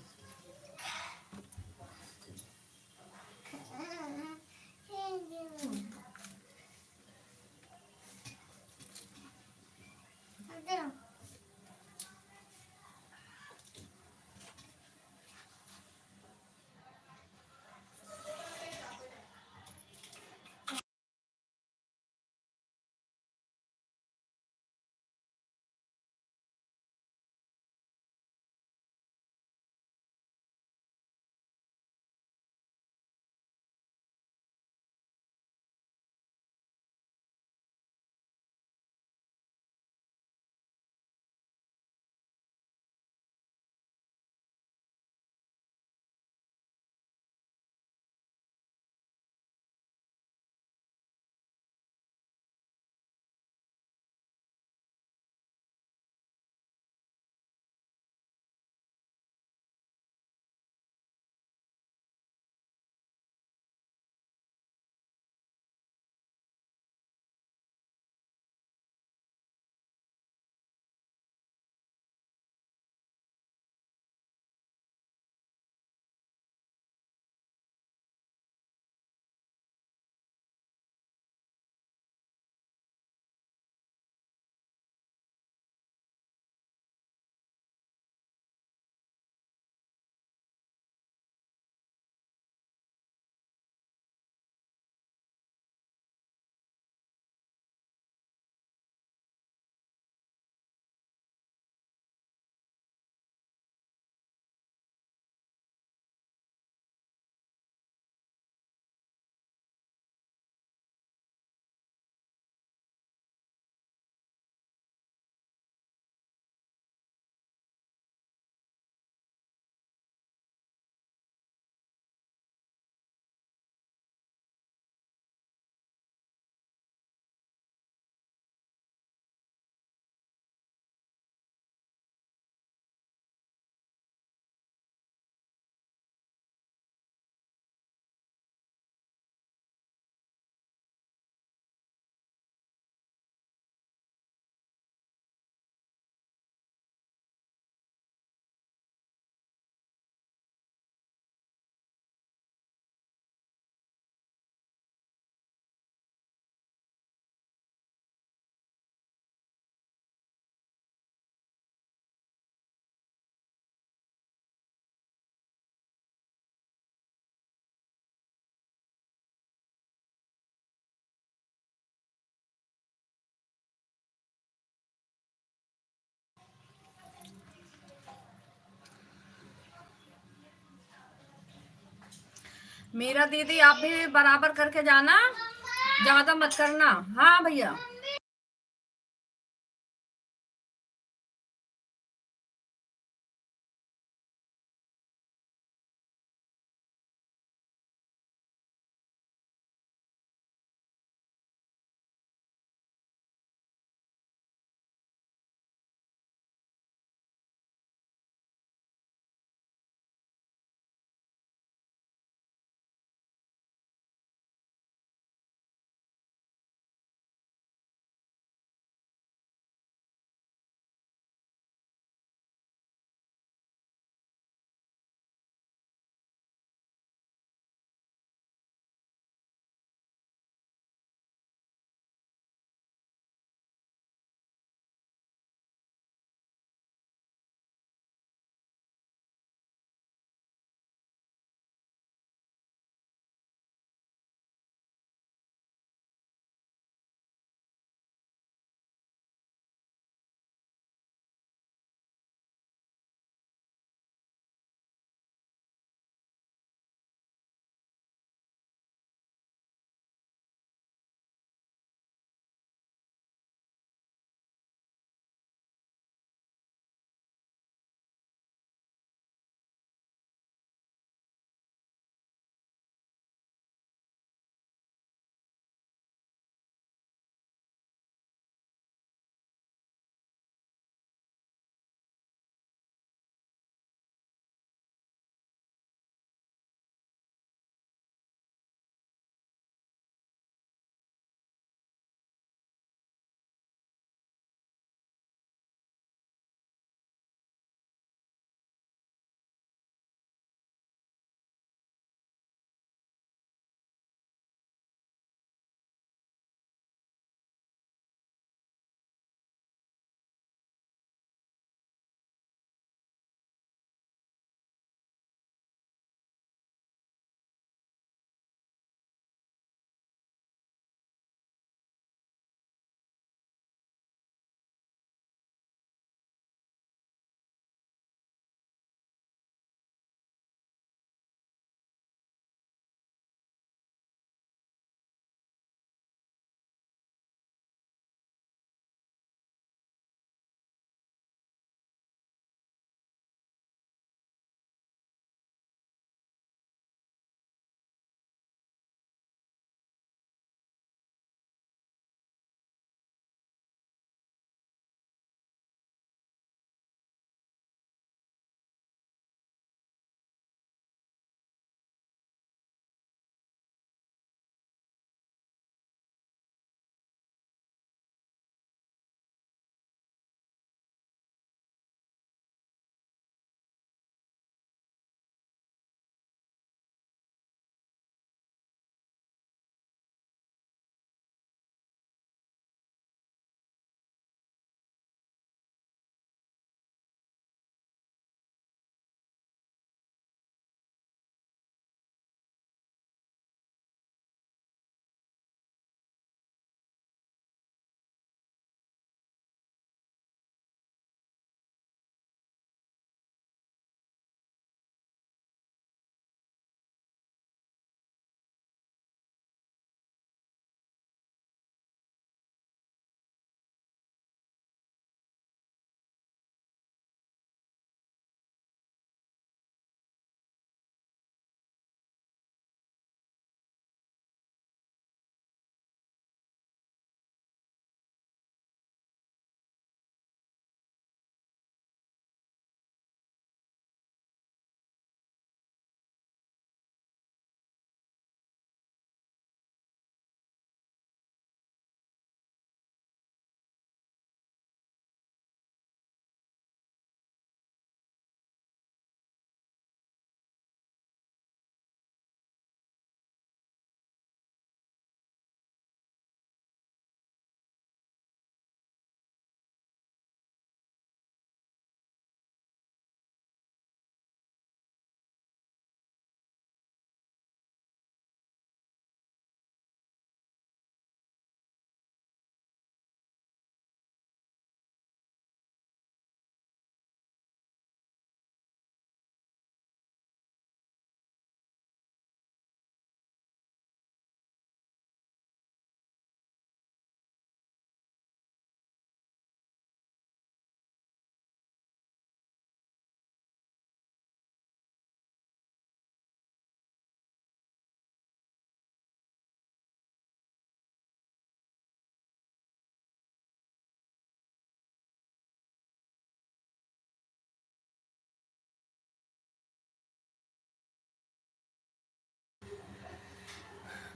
मेरा दीदी आप भी बराबर करके जाना, ज्यादा मत करना। हाँ भैया।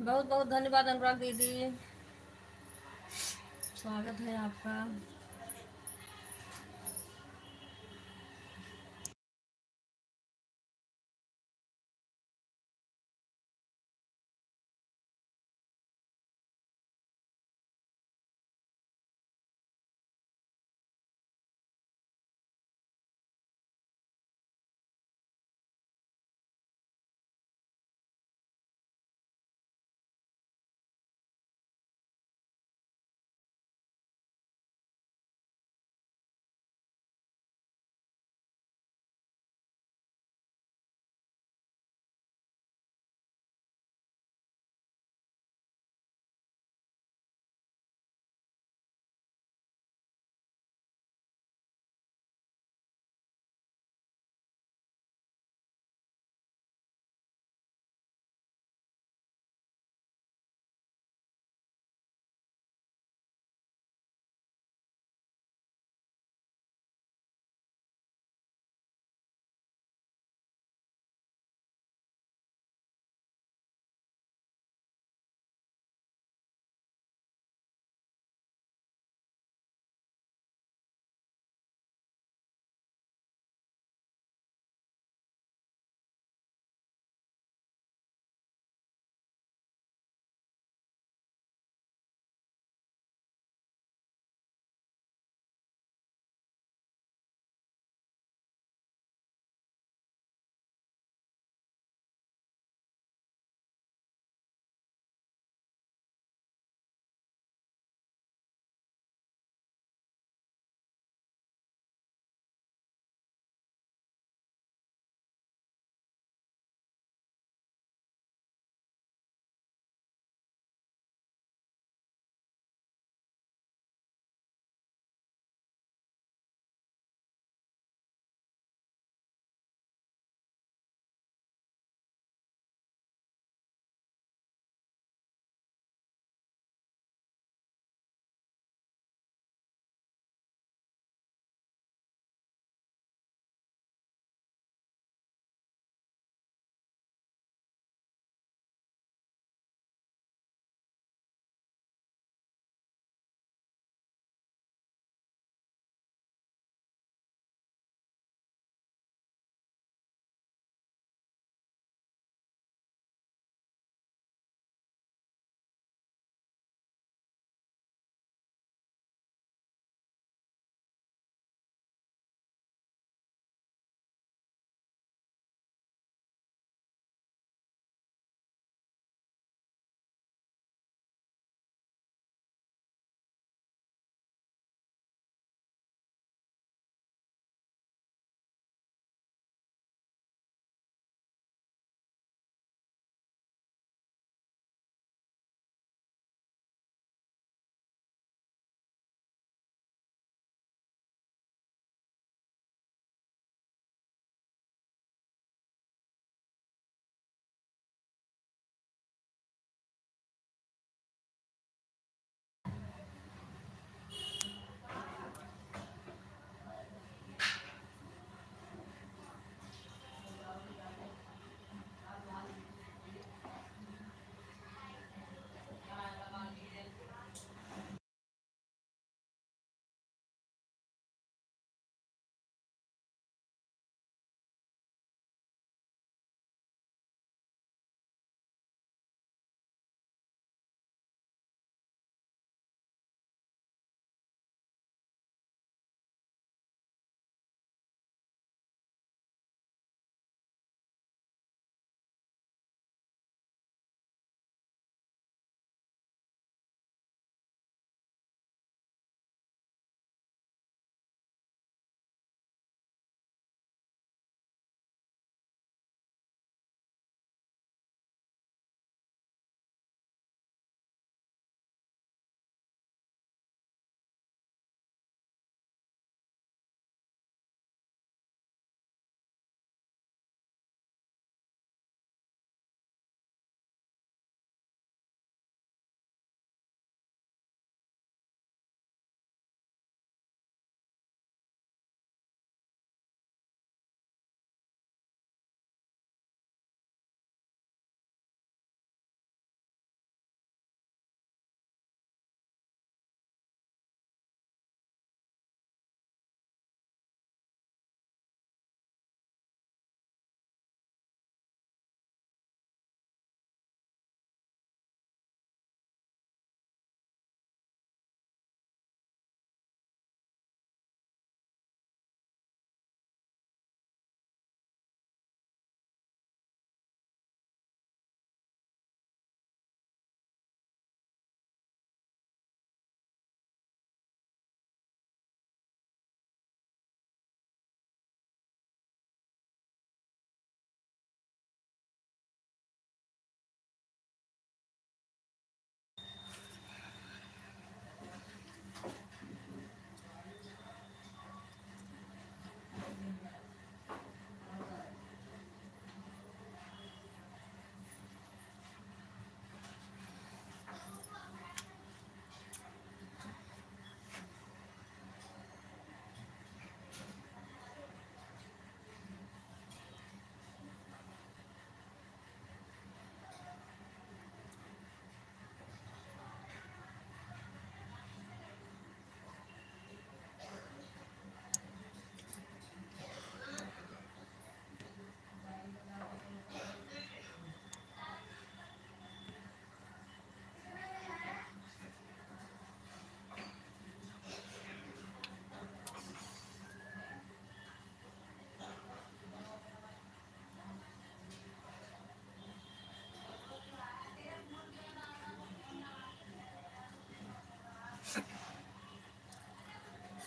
बहुत बहुत धन्यवाद अनुराग दीदी, स्वागत है आपका।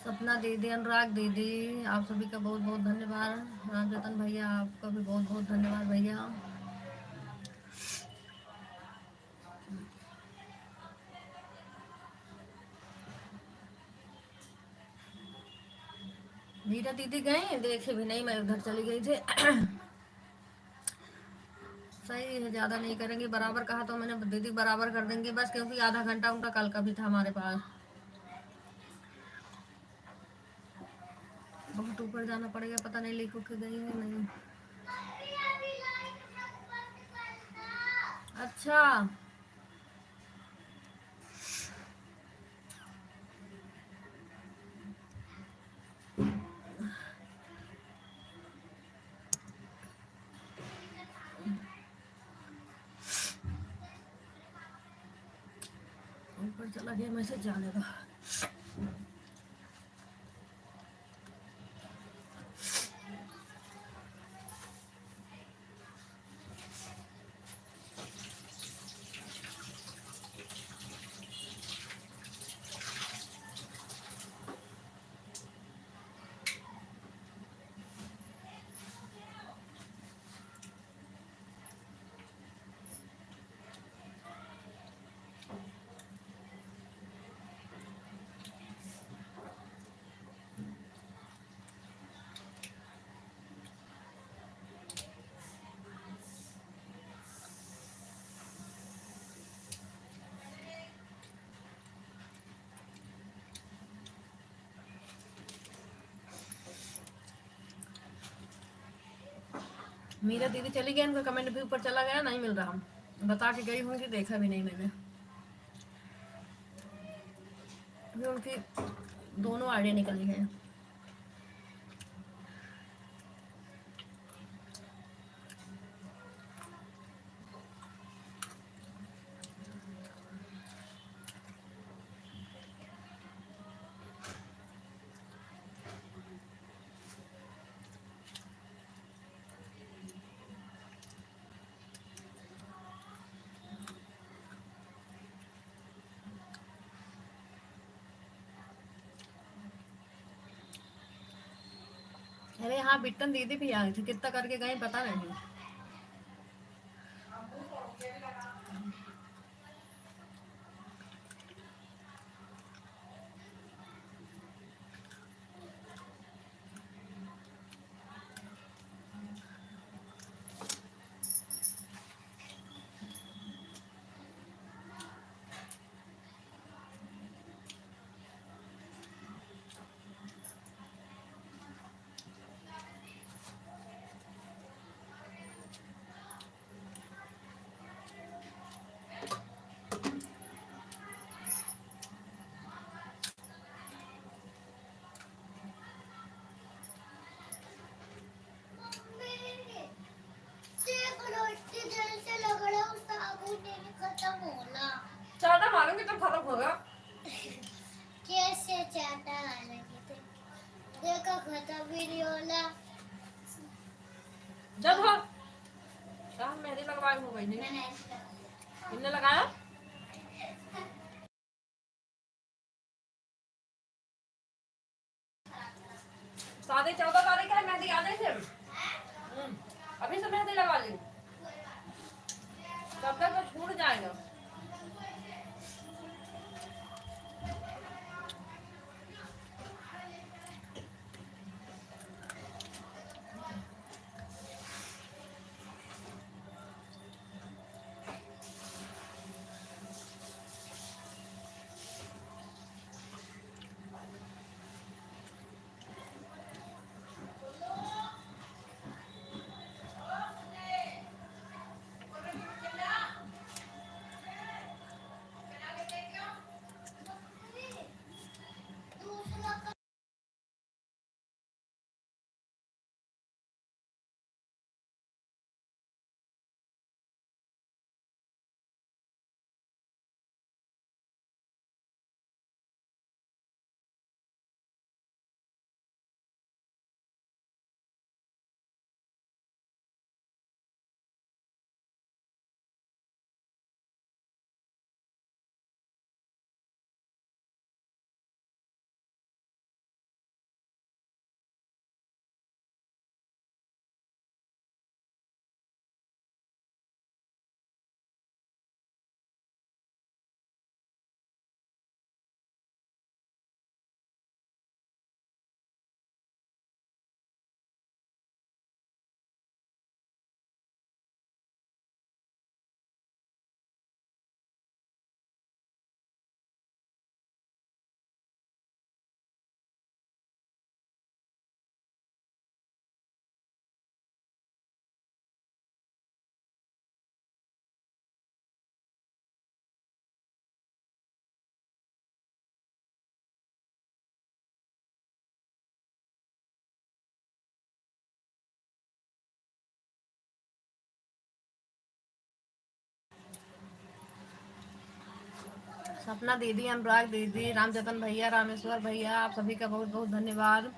सपना दीदी, अनुराग दीदी, आप सभी का बहुत बहुत धन्यवाद। रामजतन भैया, आपका भी बहुत बहुत धन्यवाद भैया। मीरा दीदी गई, देखे भी नहीं, मैं उधर चली गई थी। सही है, ज़्यादा नहीं करेंगे, बराबर कहा तो मैंने, दीदी बराबर कर देंगे बस, क्योंकि आधा घंटा उनका कल का भी था हमारे पास। बहुत ऊपर जाना पड़ेगा, पता नहीं लिख के गई है नहीं। अच्छा, ऊपर चला गया मैसेज, जाने दो। मीरा दीदी चली गई, उनका कमेंट भी ऊपर चला गया, नहीं मिल रहा। बता के गई होंगी, देखा भी नहीं मैंने। अभी उनकी दोनों आईडी निकली हैं। अरे हाँ, बिट्टन दीदी भी आई थी, कितना करके गई पता नहीं। चाटा मारूंगी तो खत्म होगा। कैसे चाटा लगे थे, देखो खत्म भी नहीं होला। जब हो मेहंदी लगवाई हो गई नहीं, किसने लगाया? साढ़े 14 तारीख है मेहंदी, आने से अभी से मेहंदी लगा ली, तब तक तो छूट जाएगा। सपना दीदी, अनुराग दीदी, रामजतन भैया, रामेश्वर भैया, आप सभी का बहुत बहुत धन्यवाद।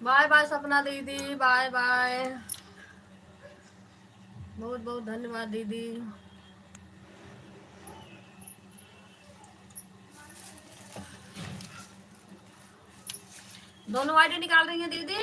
बाय बाय सपना दीदी, बाय बाय, बहुत बहुत धन्यवाद दीदी। दोनों आईडी निकाल रही हैं दीदी।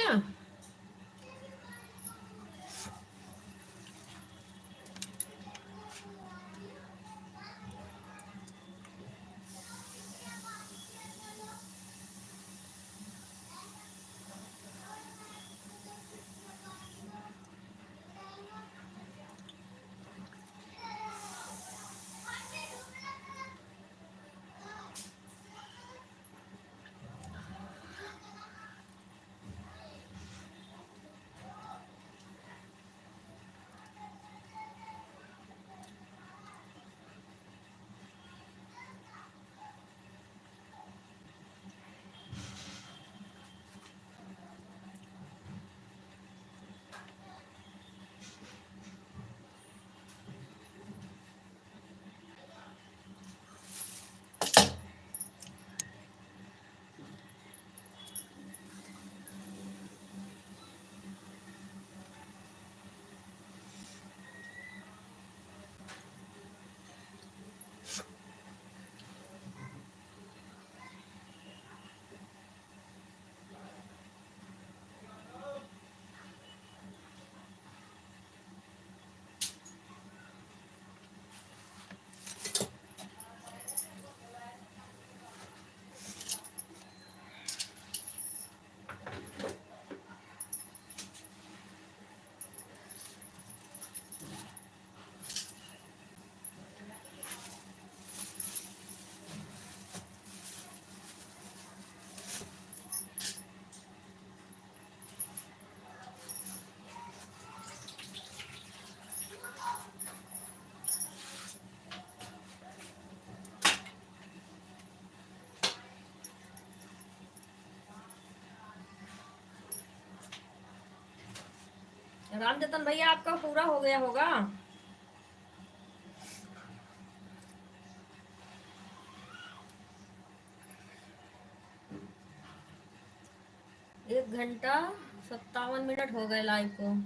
रामजतन भैया आपका पूरा हो गया होगा। एक घंटा 57 मिनट हो गए लाइव को।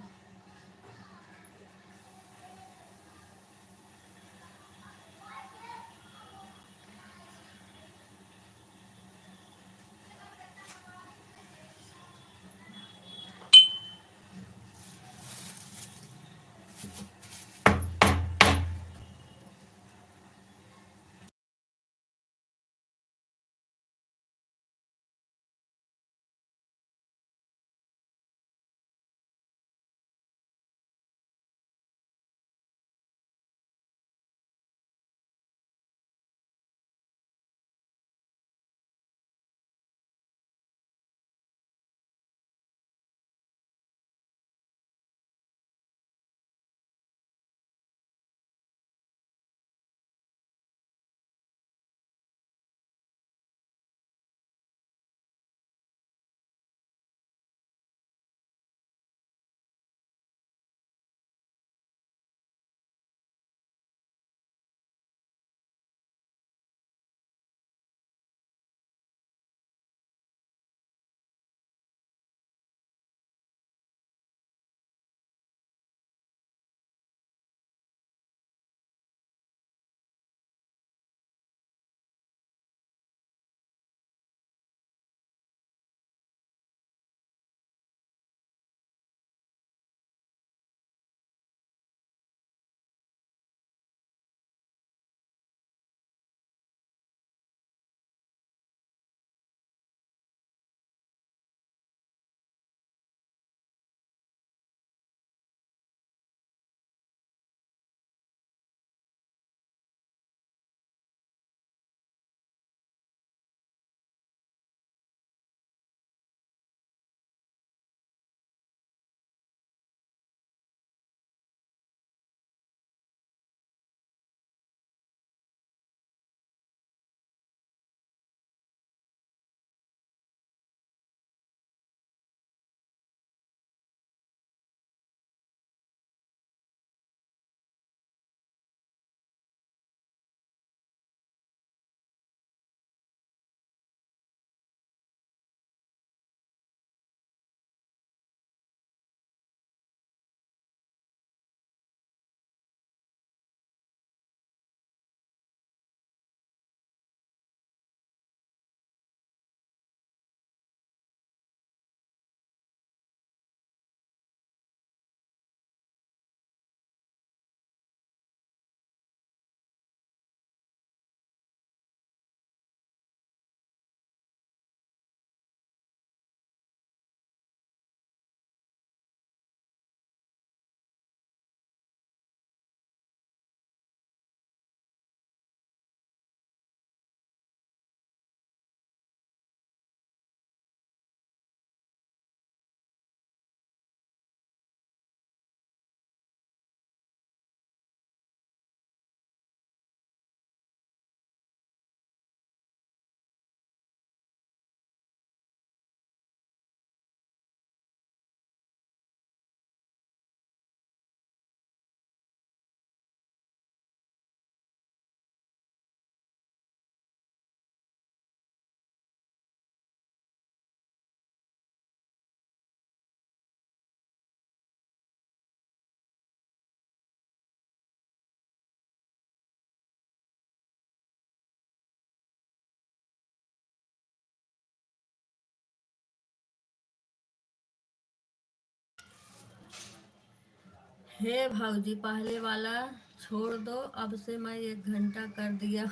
हे भाऊजी पहले वाला छोड़ दो, अब से मैं 1 घंटा कर दिया।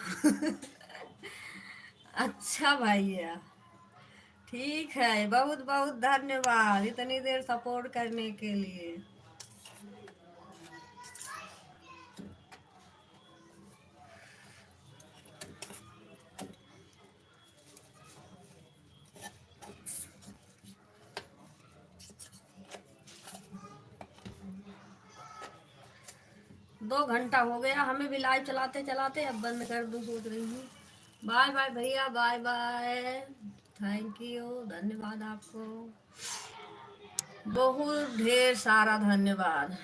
अच्छा भैया, ठीक है, बहुत बहुत धन्यवाद इतनी देर सपोर्ट करने के लिए। 2 घंटा हो गया हमें भी लाइव चलाते चलाते, अब बंद कर दूं सोच रही हूँ। बाय बाय भैया, बाय बाय, थैंक यू, धन्यवाद आपको। बहुत ढेर सारा धन्यवाद।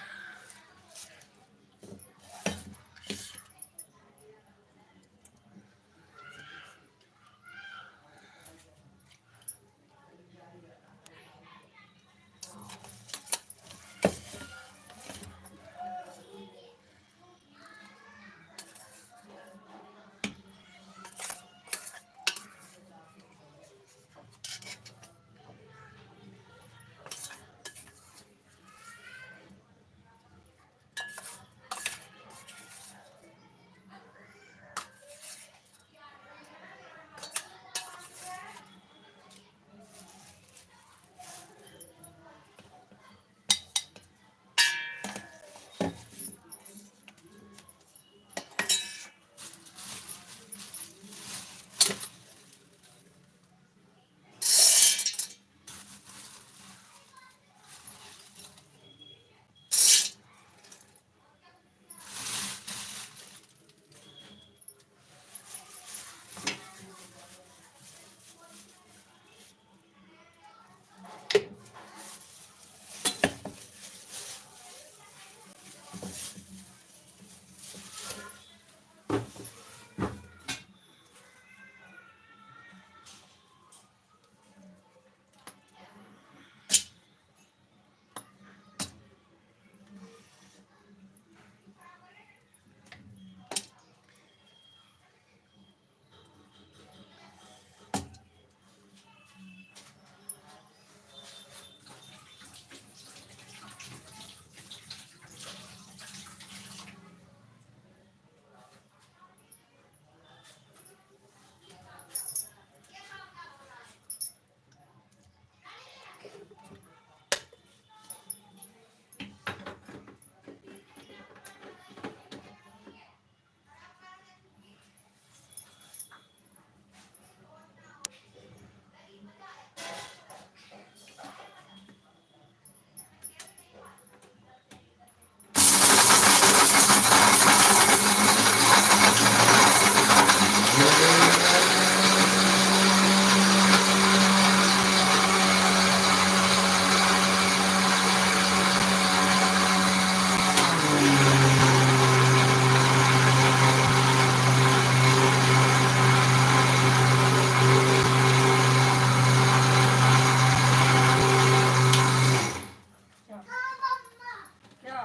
क्या?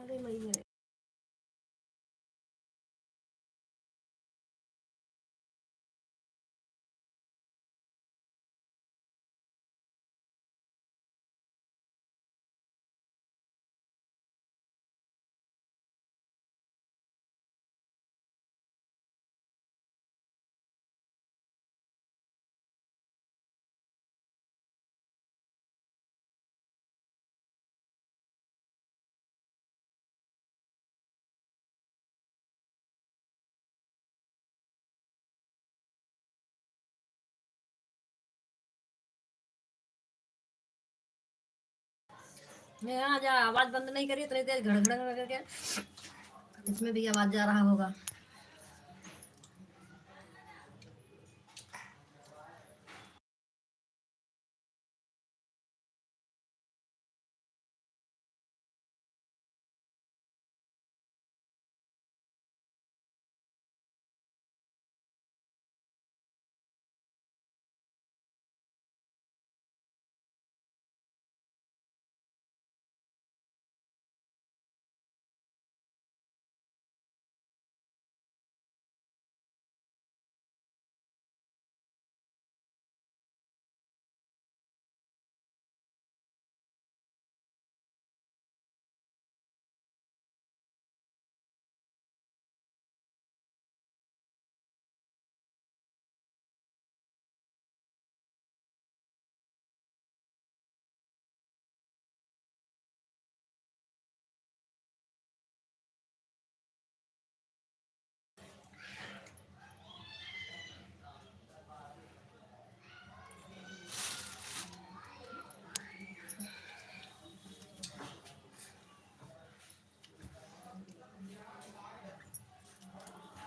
अरे मैया, यहाँ जा, आवाज बंद नहीं करी इतनी तेज घड़घड़ करके, इसमें भी आवाज जा रहा होगा।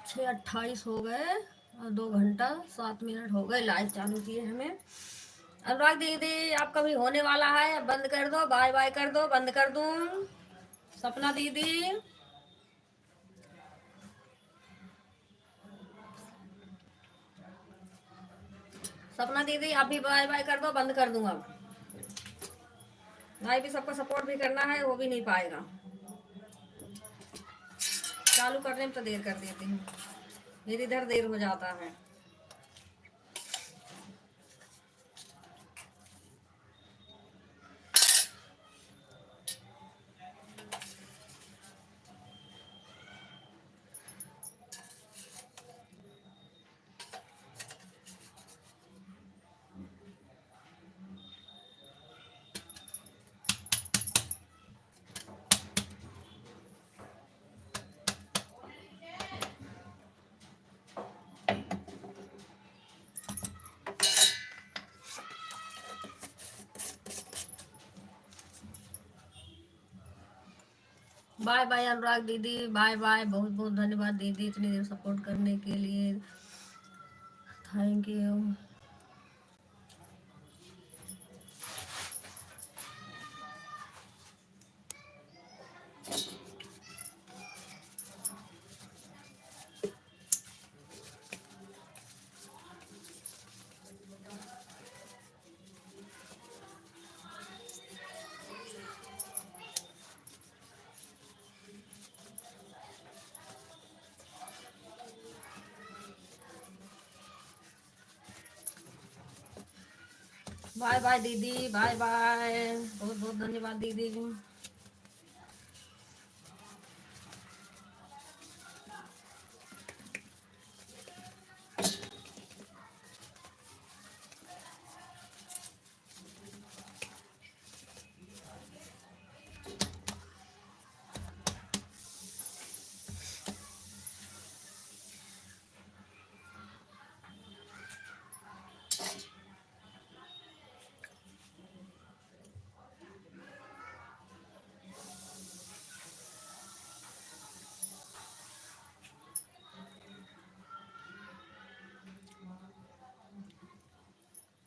6:28 हो गए और 2 घंटा 7 मिनट हो गए लाइव चालू किए हमें। अनुराग दीदी आपका भी होने वाला है, बंद कर दो, बाय बाय कर दो, बंद कर दूं। सपना दीदी, सपना दीदी आप भी बाय बाय कर दो, बंद कर दूं अब। भाई भी सबको सपोर्ट भी करना है, वो भी नहीं पाएगा। चालू करने में तो देर कर देती हूँ, फिर इधर देर हो जाता है। बाय बाय अनुराग दीदी, बाय बाय। बहुत बहुत धन्यवाद दीदी इतनी देर सपोर्ट करने के लिए, थैंक यू। बाय बाय दीदी, बाय बाय, बहुत बहुत धन्यवाद दीदी।